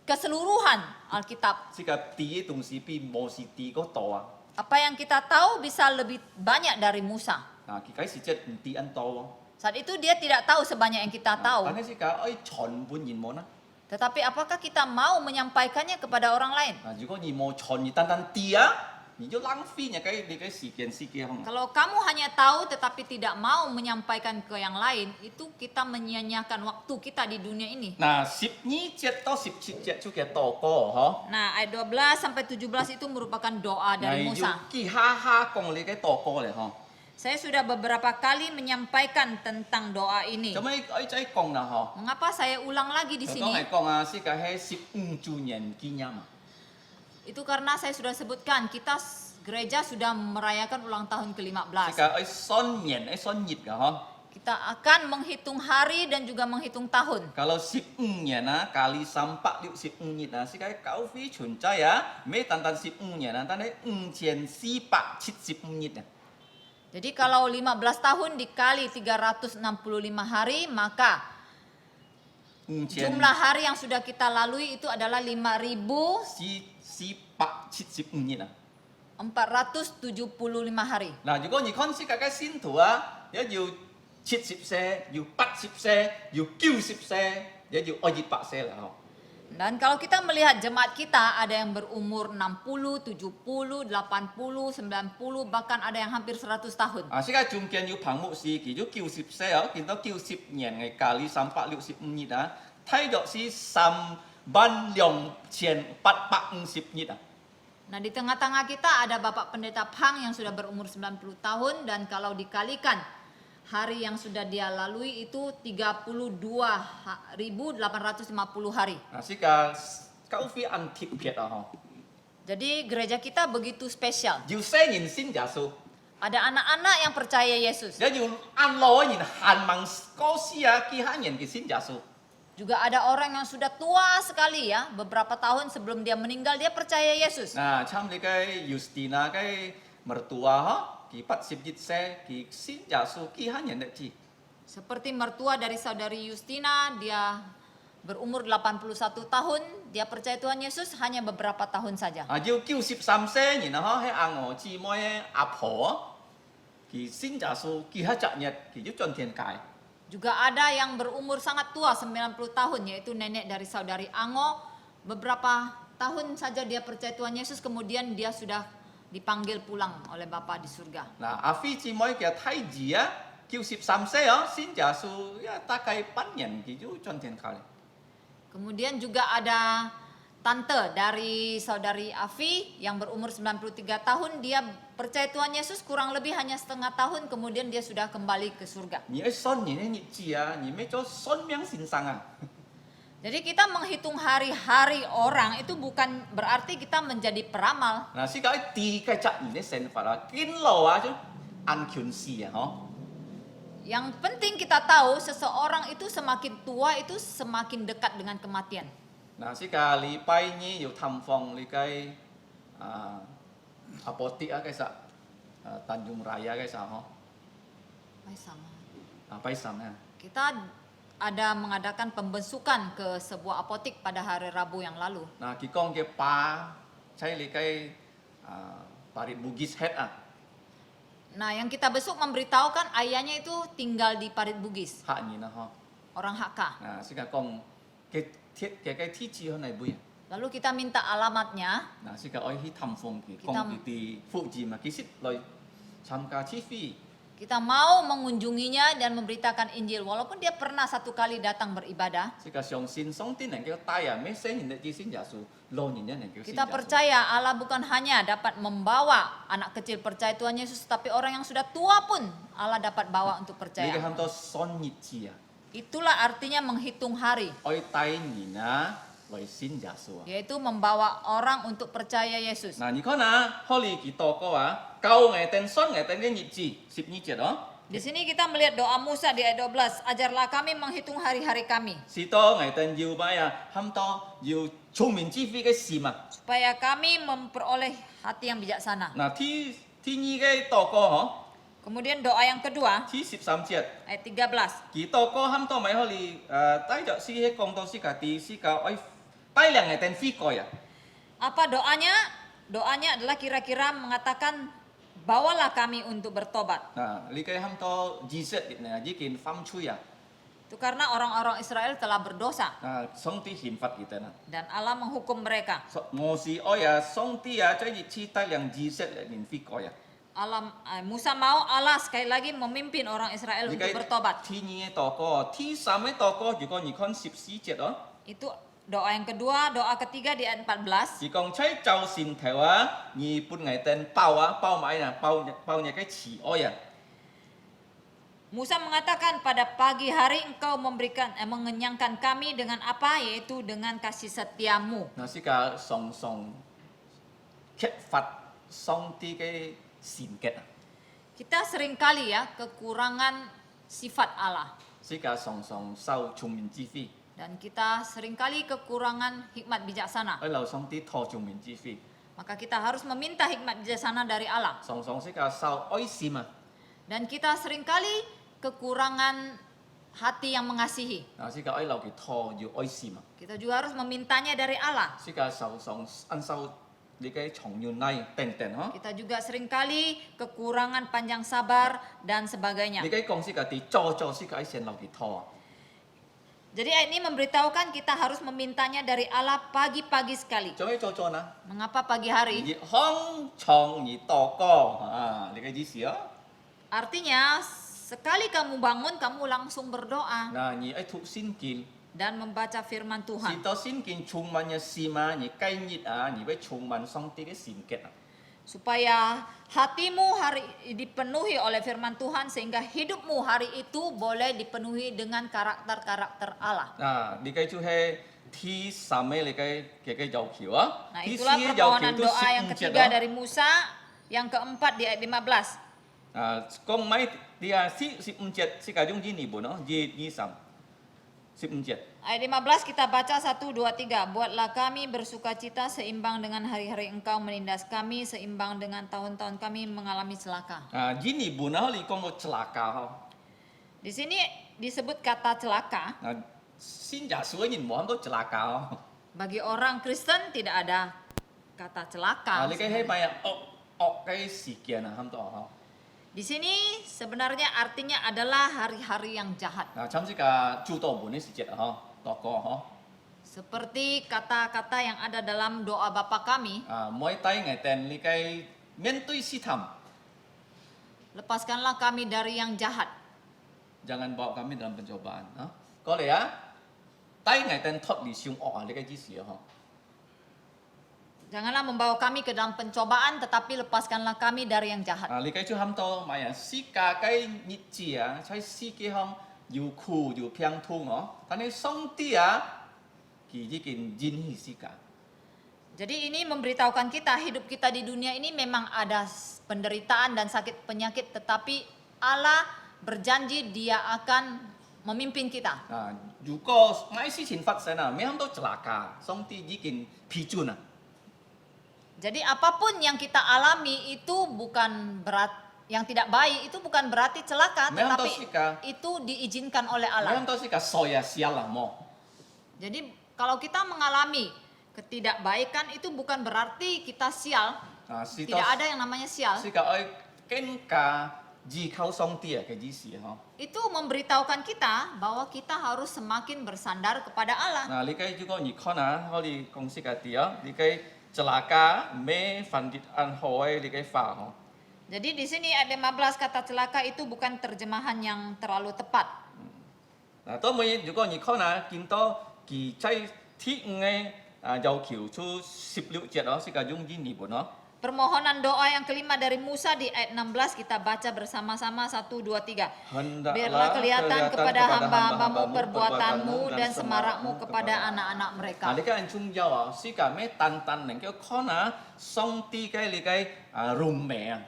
keseluruhan Alkitab. 是個啲嘅東西比摩西啲個多啊。 Apa yang kita tahu bisa lebih banyak dari Musa. 嗱，佢解釋即係唔啲咁多 Saat itu dia tidak tahu sebanyak yang kita 喎。 tahu. 但係是個誒全本言冇啦。 Tetapi apakah kita mau menyampaikannya kepada orang lain? 嗱，如果言冇全而單單啲啊，而要浪費你嘅時間空。 Kalau kamu hanya tahu tetapi tidak mau menyampaikan ke yang lain, itu kita menyia-nyiakan waktu kita di dunia ini. 嗱，12節到17節就嘅禱告嗬。 Nah, ayat 12 sampai 17 itu merupakan doa 嗱， dari 要 Musa. 記下下講你嘅禱告嚟嗬。 Saya sudah beberapa kali menyampaikan tentang doa ini. 做咩再講啦嗬？ Mengapa saya ulang lagi di 佢 sini? 講係講啊，是個係15周年紀念啊。 Itu karena saya sudah sebutkan, kita gereja sudah merayakan ulang tahun 是 ke-15. 個係新年係新月㗎嗬。 Kita akan menghitung hari dan juga menghitung tahun. Kalau 15 年啊，kali 365日啊，是個教會存在啊，咩單單15年啊，但係5475日啊。 Jadi kalau 15 tahun dikali 365 hari, maka 5000 jumlah hari yang sudah kita lalui itu adalah 475日啊。 5,475 hari. 嗱，如果你看世界嘅信徒啊，一要70歲，要80歲，要90歲，一要100歲啦嗬。 Dan kalau kita melihat jemaat kita, ada yang berumur 60, 70, 80, 90, bahkan ada yang hampir 100 tahun. 啊，世界中間要彭牧師，佢都90歲啊，見到90年嘅kali 365日啊，睇到是32850日啊。 Nah, di tengah-tengah kita ada Bapak Pendeta Pang yang sudah berumur 90 tahun, dan kalau dikalikan hari yang sudah dia lalui itu 32.850 hari. 啊，是個教會安特別啊，嗬， Jadi gereja kita begitu spesial. 要生人信耶穌， Ada anak-anak yang percaya Yesus. 也要安老人限盟高師啊，其他人嘅信耶穌。 Juga ada orang yang sudah tua sekali ya, beberapa tahun sebelum dia meninggal dia percaya Yesus. 嗱，參你嘅 Justina 嘅 mertua 嗬，佢80歲，佢信耶穌，其他人都知。 Seperti mertua dari saudari Justina, dia berumur 81 tahun, dia percaya Tuhan Yesus hanya beberapa tahun saja. 啊，要93歲，然後喺阿娥姊妹阿婆，佢信耶穌，佢喺昨日佢要進天界。 Juga ada yang berumur sangat tua, 90 tahun, yaitu nenek dari saudari Ango. Beberapa tahun saja dia percaya Tuhan Yesus, kemudian dia sudah dipanggil pulang oleh Bapa di surga. 嗱，阿飛姊妹嘅太子啊，93歲哦，信耶穌，大概8年佢就進天界。 Kemudian juga ada tante dari saudari Afi yang berumur 93 tahun, dia percaya Tuhan Yesus kurang lebih hanya setengah tahun, kemudian dia sudah kembali ke surga. 你喺信年嘅日子啊，你咩做信命先生啊？ Jadi kita menghitung hari-hari orang itu bukan berarti kita menjadi peramal. 嗱，世界地嘅責任嘅成法啊，見路啊，就安全事啊，嗬。 Yang penting kita tahu seseorang itu semakin tua itu semakin dekat dengan kematian. 嗱，世界禮拜二要探訪你嘅阿波迪啊，其實Tanjung Raya 嘅時候，嗬。 Baik, sama. 啊，拜神啊！ Kita ada mengadakan pembensukan ke sebuah apotik pada hari Rabu yang lalu. 嗱，佢講嘅爸，喺你嘅Parit Bugis Head 啊， Nah, yang kita besuk memberitahukan ayahnya itu tinggal di Parit Bugis, 嚇人啊，嗬。 orang HK. 嗱，世界講嘅天子喺內邊。 Lalu kita minta alamatnya. 嗱，世界愛去探訪佢， Kita- 講佢哋福字嘛，其實來參加 TV。 Kita mau mengunjunginya dan memberitakan Injil, walaupun dia pernah satu kali datang beribadah. 世界上線上啲人叫帶人咩聲人哋知先耶穌，老年人叫先耶 Kita 穌。 percaya Allah bukan hanya dapat membawa anak kecil percaya Tuhan Yesus, tapi orang yang sudah tua pun Allah dapat bawa untuk 你嘅 percaya. 喊到信熱字啊， Itulah artinya menghitung hari, 愛帶人啊來信耶穌啊。 yaitu membawa orang untuk percaya Yesus. 嗱，你看啊，可以幾多個啊？舊ngày tên信ngày tên嘅日子12節哦， Di sini kita melihat doa Musa di ayat 12, ajarlah kami menghitung hari-hari kami, 是多ngày tên要咩啊？喊到要聰明智慧嘅事嘛。 supaya kami memperoleh hati yang bijaksana. 嗱，天 Thứ nhì cái祷告hả? Kemudian doa yang kedua, Thứ 13 節。 ayat 13. 祈禱歌喊到咪可以帶着是喺講到是家啲是教愛帶兩個電飛過呀。 Apa doanya? Doanya adalah kira-kira mengatakan, bawalah kami untuk bertobat. 你嘅喊到以色列呢已經犯罪啊， Itu karena orang-orang Israel telah berdosa 上帝刑罰佢哋啦。 dan Allah menghukum mereka. 我是愛啊，上帝啊，在熱刺帶兩以色列人飛過呀。 Musa mau Allah sekali lagi memimpin orang Israel 你 untuk 嘅 bertobat. 第二嘅禱告，第三嘅禱告，如果你看14節哦， Itu doa yang kedua, doa ketiga di ayat 14. 是講在早晨頭啊，你半ngày tên包啊，包埋啊，包你嘅慈愛啊。 Musa mengatakan pada pagi hari engkau mengenyangkan kami dengan apa? Yaitu dengan kasih setiamu. 嗱，是個常揭發上帝嘅善結啊， Kita seringkali ya kekurangan sifat Allah. 是個常受聰明智慧， Dan kita seringkali kekurangan hikmat bijaksana. 愛留上帝托聰明智慧， Maka kita harus meminta hikmat bijaksana dari Allah. 常是個受愛心啊， Dan kita seringkali kekurangan hati yang mengasihi. 嗱，是個愛留佢托要愛心啊， Kita juga harus memintanya dari Allah. 是個按受你嘅長遠內等等嗬， Kita juga seringkali kekurangan panjang sabar dan sebagainya. 你嘅講是個啲做是個愛先留佢托啊， Jadi ayat ini memberitahukan kita harus memintanya dari Allah pagi-pagi sekali. 做咩做呢？ Mengapa pagi hari? 熱康創而禱告啊，你嘅意思啊？ Artinya sekali kamu bangun kamu langsung berdoa 嗱，你愛讀聖經。 dan membaca firman 是 Tuhan. 到聖經充滿嘅事嘛，你今日啊，你會充滿上帝嘅善結啊。 Supaya hatimu hari dipenuhi oleh firman Tuhan sehingga hidupmu hari itu boleh dipenuhi dengan karakter-karakter Allah. 嗱，你嘅就係第三嘅你嘅要求啊， Nah, 第四 itulah 嘅要求 permohonan 都 doa yang 15節 ketiga 啊。 dari Musa, yang keempat di ayat 15. 講咪啲啊15節是個用英語本咯，2:15節。 Ayat 15 kita baca 1, 2, 3. Buatlah kami bersukacita seimbang dengan hari-hari engkau menindas kami, seimbang dengan tahun-tahun kami mengalami celaka. 英語本啊，你講到celaka 嗬， Di sini disebut kata celaka. 先日所人冇咁多celaka 嗬。 Bagi orang Kristen tidak ada kata celaka. 你嘅係咪啊惡嘅事件啊，咁多嗬。 Di sini sebenarnya artinya adalah hari-hari yang jahat. 參是個主導本嘅時節啊，嗬，禱告嗬。 Seperti kata-kata yang ada dalam doa Bapa kami, 每低ngày tên你cái面對試探， lepaskanlah kami dari yang jahat. jangan bawa kami dalam pencobaan. Có lẽ tay ngày tên thoát đi siêu ỏ,你cái意思啊？ Janganlah membawa kami ke dalam pencobaan, tetapi lepaskanlah kami dari yang jahat. 你cái chú ham to mà世界cái日子啊，在世界上又苦又平痛哦，但係上帝啊，佢已經應許世界。 Jadi ini memberitahukan kita hidup kita di dunia ini memang ada penderitaan dan sakit penyakit, tetapi Allah berjanji Dia akan memimpin kita. 如果咩事情發生啊，咩咁多celaka，上帝已經批准啊。 Jadi apapun yang kita alami itu bukan berat, yang tidak baik itu bukan berarti celaka, Memang tetapi tosika. itu diizinkan oleh 咩 Allah. 咁多事嘅衰啊，死啦冇。 Jadi kalau kita mengalami ketidakbaikan itu bukan berarti kita sial. 是 Tidak ada yang namanya sial. 是個愛更加依靠上帝嘅意思嗬。 Itu memberitahukan kita bahwa kita harus semakin bersandar kepada Allah. 你計如果你看啊，我哋公司嘅啲啊，你計celaka me fandit an hoai 你計法嗬。 Jadi di sini ayat 15 kata celaka itu bukan terjemahan yang terlalu tepat. 都每如果你看啊，見到佢在第五嘅要求出16節咯，是個用英語本咯。 Permohonan doa yang kelima dari Musa di ayat 16 kita baca bersama-sama 1, 2, 3. Biarlah kelihatan kepada hamba-hambamu perbuatanmu dan semarakmu kepada anak-anak mereka. 你嘅重要啊，是個咩單單能夠看啊，上帝嘅你嘅榮美啊。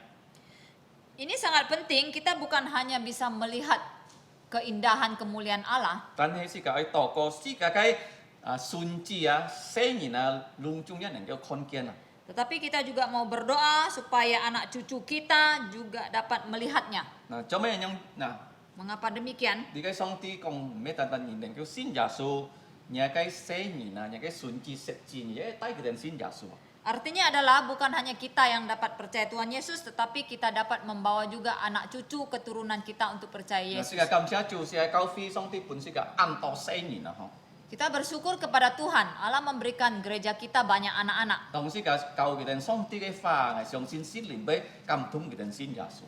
Ini sangat penting, kita bukan hanya bisa melihat keindahan kemuliaan Allah, 但係是個愛禱告，是個嘅順治啊，聖人啊，隆重一能夠看見啊。Tetapi kita juga mau berdoa supaya anak cucu kita juga dapat melihatnya. Nah, cho mấy anh nah, Mengapa demikian? đi cái song ti công mấy tàn tàn nhìn đến cái xin giả số, nhà cái xe nhìn nhà cái xuân chi sét chi nhà tay cái đến xin giả số. Artinya adalah bukan hanya kita yang dapat percaya Tuhan Yesus, tetapi kita dapat membawa juga anak cucu keturunan kita untuk percaya Nah, Yesus. sih cảm謝主，是高飛上帝本是個按到四年啦，嗬。 Kita bersyukur kepada Tuhan, Allah memberikan gereja kita banyak anak-anak. 當時個教佢哋上帝嘅話，係相信心靈俾感動佢哋信耶穌。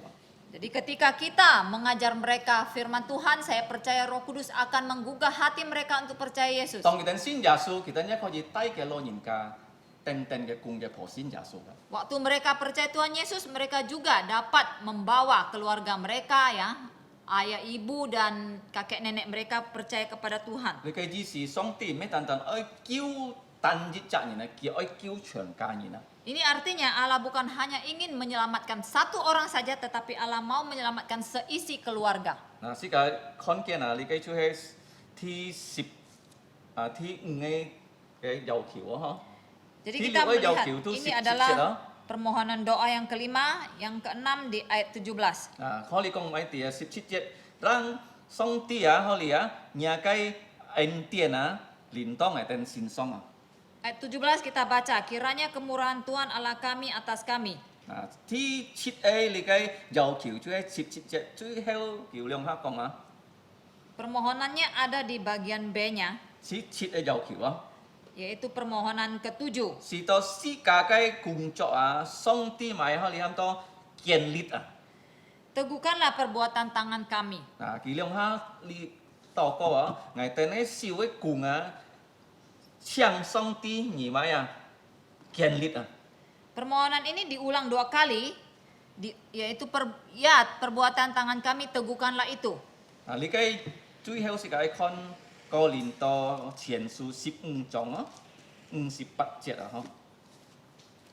Jadi ketika kita mengajar mereka firman Tuhan, saya percaya Roh Kudus akan menggugah hati mereka untuk percaya Yesus. 當佢哋信耶穌，佢哋一可以帶嘅老人家，定嘅公嘅婆信耶穌嘅。 Waktu mereka percaya Tuhan Yesus, mereka juga dapat membawa keluarga mereka ya, ayah ibu dan kakek nenek mereka percaya kepada Tuhan. 你嘅意思，上帝唔係單單愛叫單一責任啊，叫愛叫全家人啊。 Ini artinya Allah bukan hanya ingin menyelamatkan satu orang saja, tetapi Allah mau menyelamatkan seisi keluarga. 嗱，是個看見啊，你嘅就係第10第5嘅要求啊， Jadi Di kita luar melihat jauh itu ini sip-sip adadah sila. permohonan doa yang kelima, yang keenam di ayat 17. 嗬。可以講喺第17節，讓上帝啊，可以啊，nhà cái恩典啊，連當係den sin song啊。 Ayat 17 kita baca, kiranya kemurahan Tuhan Allah kami atas kami. 嗱，第7A 你嘅要求就係17節，最後叫兩下講啊， Permohonannya ada di bagian B-nya, 17嘅要求啊， yaitu permohonan ketujuh. 是到世界嘅工作啊，上帝咪可以喊到建立啊。 Teguhkanlah perbuatan tangan kami. 嗱，佢兩下你禱告啊，我哋呢小嘅工啊，向上帝而咪啊建立啊。 Permohonan ini diulang 2 kali, yaitu perbuatan tangan kami teguhkanlah itu. 啊，你嘅最後是解看哥林多前書15章啊，58節啊，嗬，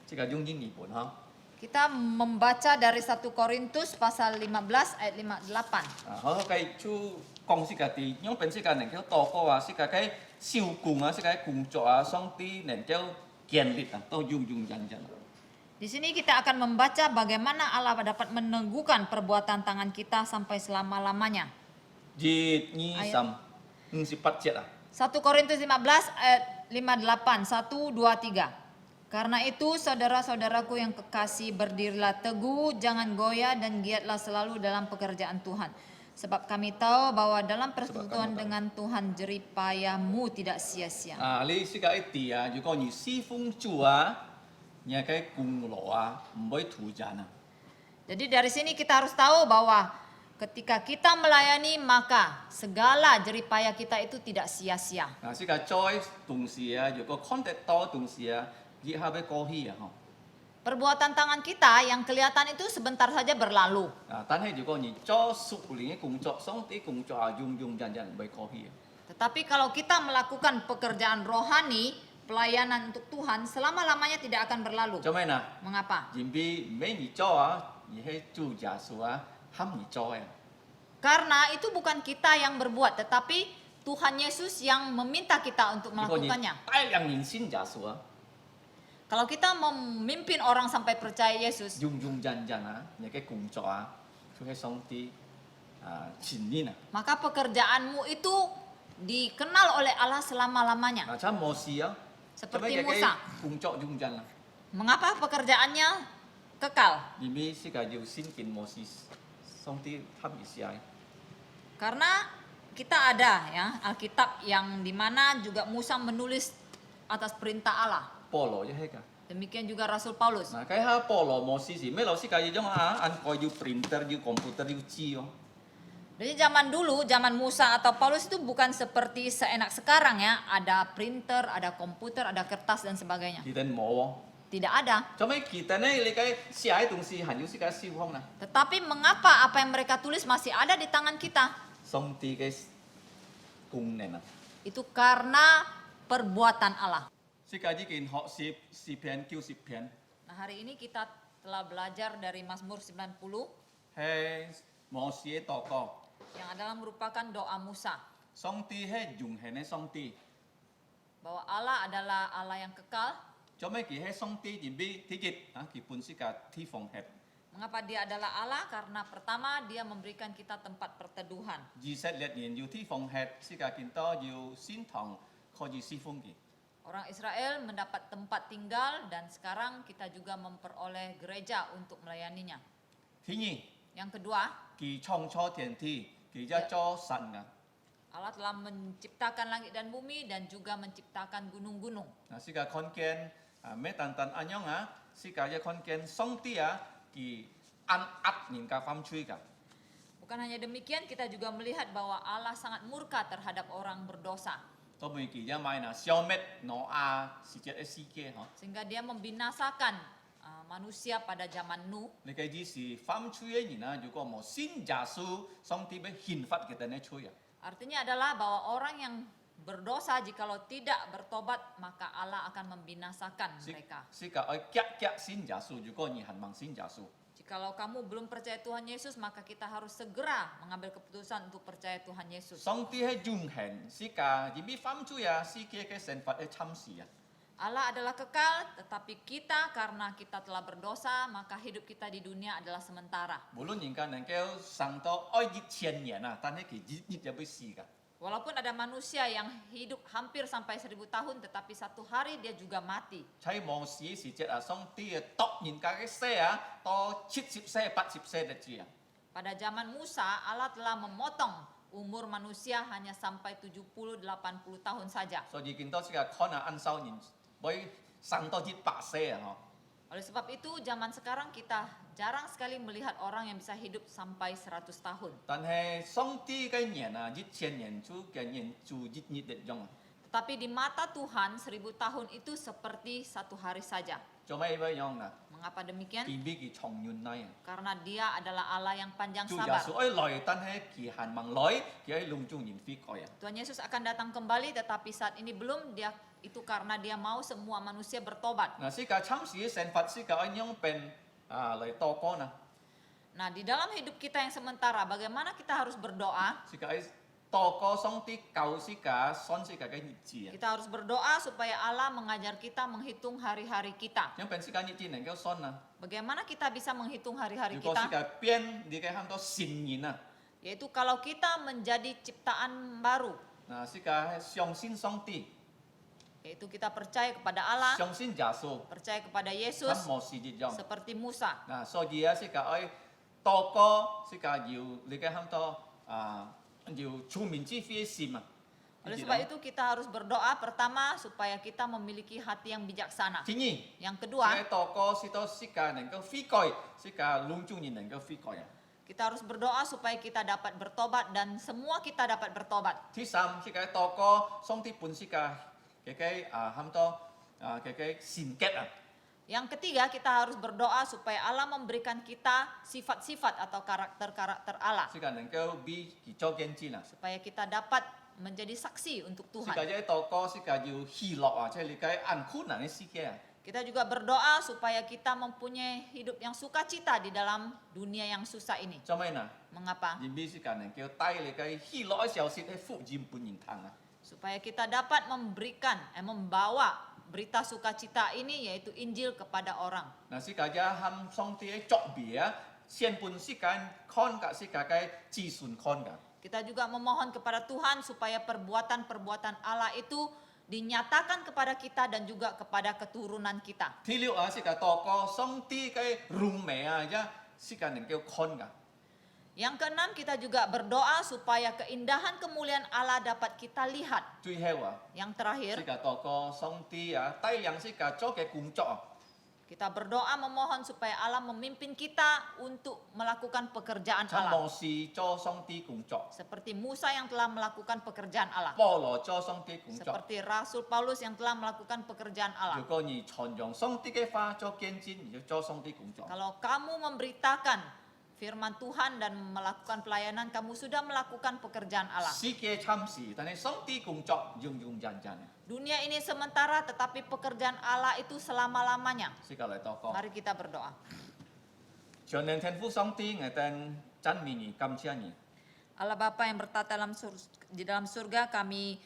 即係用英語本嗬。 Kita membaca dari 1 Korintus pasal 15 ayat 58. 啊，好嘅就講是個啲，用本是個能夠禱告啊，是個嘅小工啊，是個工作啊，上帝能夠建立啊，都用人。 Di sini kita akan membaca bagaimana Allah dapat meneguhkan perbuatan tangan kita sampai selama-lamanya. 54節啊。 1 Korintus 15 ayat 58, 1, 2, 3. Karena itu saudara-saudaraku yang kekasih, berdirilah teguh, jangan goyah dan giatlah selalu dalam pekerjaan Tuhan. Sebab kami tahu bahwa dalam persekutuan dengan Tuhan jerih payahmu tidak sia-sia. 啊，你世界啲啊，如果你侍奉主啊，你嘅功勞啊，唔會徒然啊。 Jadi dari sini kita harus tahu bahwa ketika kita melayani maka segala jerih payah kita itu tidak sia-sia. 啊，世界再同時啊，如果 contact 多同時啊，以後嘅過去啊，嗬。 Perbuatan tangan kita yang kelihatan itu sebentar saja berlalu. 啊，但係如果你做屬靈嘅工作，上帝工作啊，用人唔會過去啊。 Tetapi kalau kita melakukan pekerjaan rohani, pelayanan untuk Tuhan, selama-lamanya tidak akan berlalu. 做咩啊？ Mengapa? 因為唔係你做啊，而係主耶穌啊，喊你做啊。 Karena itu bukan kita yang berbuat, tetapi Tuhan Yesus yang meminta kita untuk 如果你 melakukannya. 帶領人信耶穌啊， Kalau kita memimpin orang sampai percaya Yesus, 用人啊，你嘅工作啊，就係上帝啊信任啊。 maka pekerjaanmu itu dikenal oleh Allah selama-lamanya. 嗱，差摩西啊，做 Seperti 咩嘅 Musa. 工作用人啊？ Mengapa pekerjaannya kekal? 因為世界要先見摩西，上帝喊你寫。 Karena kita ada ya Alkitab yang dimana juga Musa menulis atas perintah Allah. 菠蘿一係㗎。 Demikian juga Rasul Paulus. 嗱，計下菠蘿摩西時咩老師教要種啊，按個要 printer 要 komputer 要知哦。 Jadi zaman dulu, zaman Musa atau Paulus itu bukan seperti seenak sekarang ya. Ada printer, ada komputer, ada kertas dan sebagainya. 佢哋冇喎。 Tidak ada. 做咩佢哋呢？你計寫東西係要世界燒空啊？ Tetapi mengapa apa yang mereka tulis masih ada di tangan kita? 上帝嘅功能啊！ Itu karena perbuatan Allah. 世界呢件學詩篇90篇 Nah, hari ini kita telah belajar dari Mazmur 90係摩西嘅禱告， yang adalah merupakan doa Musa. 上帝係永恆嘅上帝， Bahwa Allah adalah Allah yang kekal. 做咩佢喺上帝入邊睇見啊？佢本是個地方係， Mengapa dia adalah Allah? Karena pertama dia memberikan kita tempat perteduhan. 以色列人要地方係，是個見到要先堂可以侍奉佢。 Orang Israel mendapat tempat tinggal dan sekarang kita juga memperoleh gereja untuk melayaninya. 第二， Yang kedua, 佢創造天地，佢一做神啊。 Allah telah menciptakan langit dan bumi dan juga menciptakan gunung-gunung. 嗱，是個看見啊咩單單安樣啊，是個一看見上帝啊，佢按壓人家犯罪㗎。 Bukan hanya demikian, kita juga melihat bahwa Allah sangat murka terhadap orang berdosa. 都每佢一買嗱消滅挪亞是隻世界嗬。 Sehingga dia membinasakan manusia pada zaman Nuh. 你嘅意思犯罪嘅人啊，如果冇信耶穌，上帝會刑罰佢哋呢罪啊。 Artinya adalah bahwa orang yang berdosa jikalau tidak bertobat maka Allah akan membinasakan 是 mereka. 是個愛夾信耶穌，如果你係盲信耶穌， Jikalau kamu belum percaya Tuhan Yesus maka kita harus segera mengambil keputusan untuk percaya Tuhan Yesus. 上帝係永恆，是個入邊犯罪啊，世界嘅懲罰係參視啊。 Allah adalah kekal, tetapi kita karena kita telah berdosa maka hidup kita di dunia adalah sementara. 無論人家能夠生到愛1000年啊，但係佢日就會死㗎。 Walaupun ada manusia yang hidup hampir sampai 1000 tahun tetapi satu hari dia juga mati. 喺冇死時節啊，上帝啊度人家嘅死啊，到70歲、80歲嘅字啊。 Pada zaman Musa Allah telah memotong umur manusia hanya sampai 70-80 tahun saja. 所以見到是個可能按手人會生到100歲啊，嗬。 Oleh sebab itu zaman sekarang kita jarang sekali melihat orang yang bisa hidup sampai 100 tahun. 但係上帝嘅年啊，1000年就嘅年就日嚟用啊。 Tetapi di mata Tuhan 1000 tahun itu seperti satu hari saja. 做咩要用啊？ Mengapa demikian? 佢比佢長遠嚟啊。 Karena dia adalah Allah yang panjang 主耶 sabar. 穌愛來，但係佢限盲來，佢喺龍中人飛過啊。 Tuhan Yesus akan datang kembali tetapi saat ini belum, dia itu karena dia mau semua manusia bertobat. 嗱，是個參事嘅成法，是個愛用病啊嚟多過啊， Nah, di dalam hidup kita yang sementara bagaimana kita harus berdoa? 是個愛多過上帝教是個信是個嘅日子啊。 Kita harus berdoa supaya Allah mengajar kita menghitung hari-hari kita. 因病是個日子能夠信啊。 Bagaimana kita bisa menghitung hari-hari 如果是 kita? 個變，你嘅很多善人啊， Yaitu kalau kita menjadi ciptaan baru, 嗱是個相信上帝， yaitu kita percaya kepada Allah, 相信耶穌， percaya kepada 咁 Yesus 冇事節用。 seperti Musa. 嗱，所以啊，是個愛多過是個要你嘅很多要出面之非嘅事嘛。 Oleh sebab itu kita harus berdoa pertama supaya kita memiliki hati yang bijaksana. 第二， Yang 是 kedua, 多過是到是個能夠悔改，是個龍中人能夠悔改啊。 kita harus berdoa supaya kita dapat bertobat dan semua kita dapat bertobat. 第三，是個多過上帝本是個很多善結啊。 Yang ketiga, kita harus berdoa supaya Allah memberikan kita sifat-sifat atau karakter-karakter Allah. 是個能夠俾佢做見證啊。 Supaya kita dapat menjadi saksi untuk 是個 Tuhan. 一多過是個要喜樂啊，即係你嘅按困難嘅世界啊。 Kita juga berdoa supaya kita mempunyai hidup yang sukacita di dalam dunia yang susah ini. 做咩呢？ Mengapa? 因為是個能夠帶你嘅喜樂嘅消息去福音本人聽啊。 Supaya kita dapat membawa berita sukacita ini yaitu Injil kepada orang. 嗱，是個一含上帝嘅作別啊，先本是個看嘅是個嘅自信看嘅。 Kita juga memohon kepada Tuhan supaya perbuatan-perbuatan Allah itu dinyatakan kepada kita dan juga kepada keturunan kita. 第六啊，是個多過上帝嘅榮美啊，一是個能夠看嘅。 Yang keenam, kita juga berdoa supaya keindahan kemuliaan Allah dapat kita lihat. 最後啊， Yang 是 terakhir, 個多過上帝啊，帶領是個做嘅工作啊。 kita berdoa memohon supaya Allah memimpin kita untuk melakukan pekerjaan 就 Allah. 無事做上帝工作， Seperti Musa yang telah melakukan pekerjaan Allah. 保羅做上帝工作。 Seperti Rasul Paulus yang telah melakukan pekerjaan 如 Allah. 果你傳揚上帝嘅話做見證，你就做上帝工作。 Kalau kamu memberitakan firman Tuhan dan melakukan pelayanan, kamu sudah melakukan pekerjaan Allah. 世界參事，但係上帝工作永永遠遠嘅。 Dunia ini sementara, tetapi pekerjaan Allah itu selama-lamanya. 是個嚟多個。 Mari kita berdoa. 全能天父上帝，我哋讚美你，感謝你。 Allah Bapa yang bertata di dalam surga, kami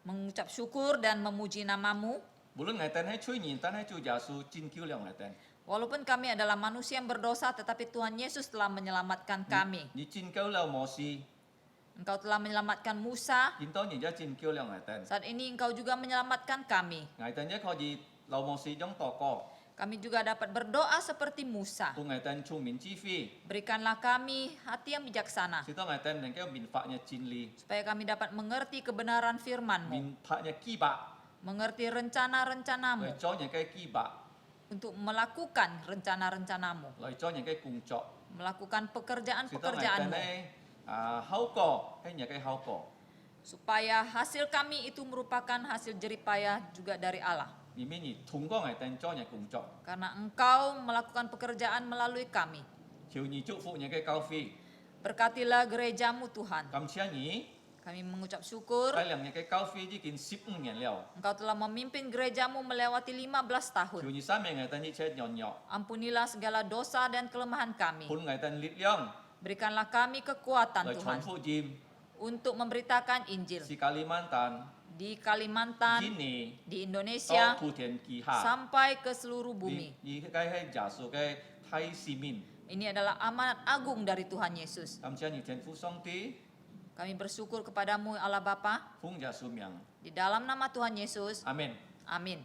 mengucap syukur dan memuji namamu. 無論係等喺催眠，等喺做耶穌真久亮嚟等， Walaupun kami adalah manusia yang berdosa, tetapi Tuhan Yesus telah menyelamatkan kami. 你真久了摩西， Engkau telah menyelamatkan Musa, 現當然一真久亮嚟等， saat ini Engkau juga menyelamatkan kami. 嚟等一可以流摩西種禱告， Kami juga dapat berdoa seperti Musa. 到嚟等聰明智慧， Berikanlah kami hati yang bijaksana, 使到嚟等能夠明白嘅真理， supaya kami dapat mengerti kebenaran firman-Mu, 明白嘅計劃， mengerti rencana-rencana-Mu, 嚟做人嘅計劃， untuk melakukan rencana-rencana-Mu, 嚟做人嘅工作， melakukan 使到嚟等 pekerjaan-pekerjaan-Mu, 咧效果係人嘅效果， supaya hasil kami itu merupakan hasil jeripayah juga dari Allah. 而免而通過嚟等做人工作， Karena Engkau melakukan pekerjaan melalui kami. 求你祝福人嘅教會， Berkatilah gereja-Mu Tuhan. 感謝你。 Kami mengucap syukur, 帶領人嘅教會已經15年了， Engkau telah memimpin gereja-Mu melewati 15 tahun. 求你赦免我哋一切軟弱， Ampunilah segala dosa dan kelemahan kami. 判我哋力量 Berikanlah kami kekuatan 來傳 Tuhan 福音， untuk memberitakan Injil 是Kalimantan、 di Kalimantan, 印尼 di 到 Indonesia, 普天之下， sampai ke seluruh bumi. 你該係耶穌嘅太使命。 Ini adalah amanat agung dari Tuhan Yesus. 感謝你天父上帝， Kami bersyukur kepadamu Allah Bapa, 奉耶穌名， di dalam nama Tuhan Yesus. 阿門。 Amin.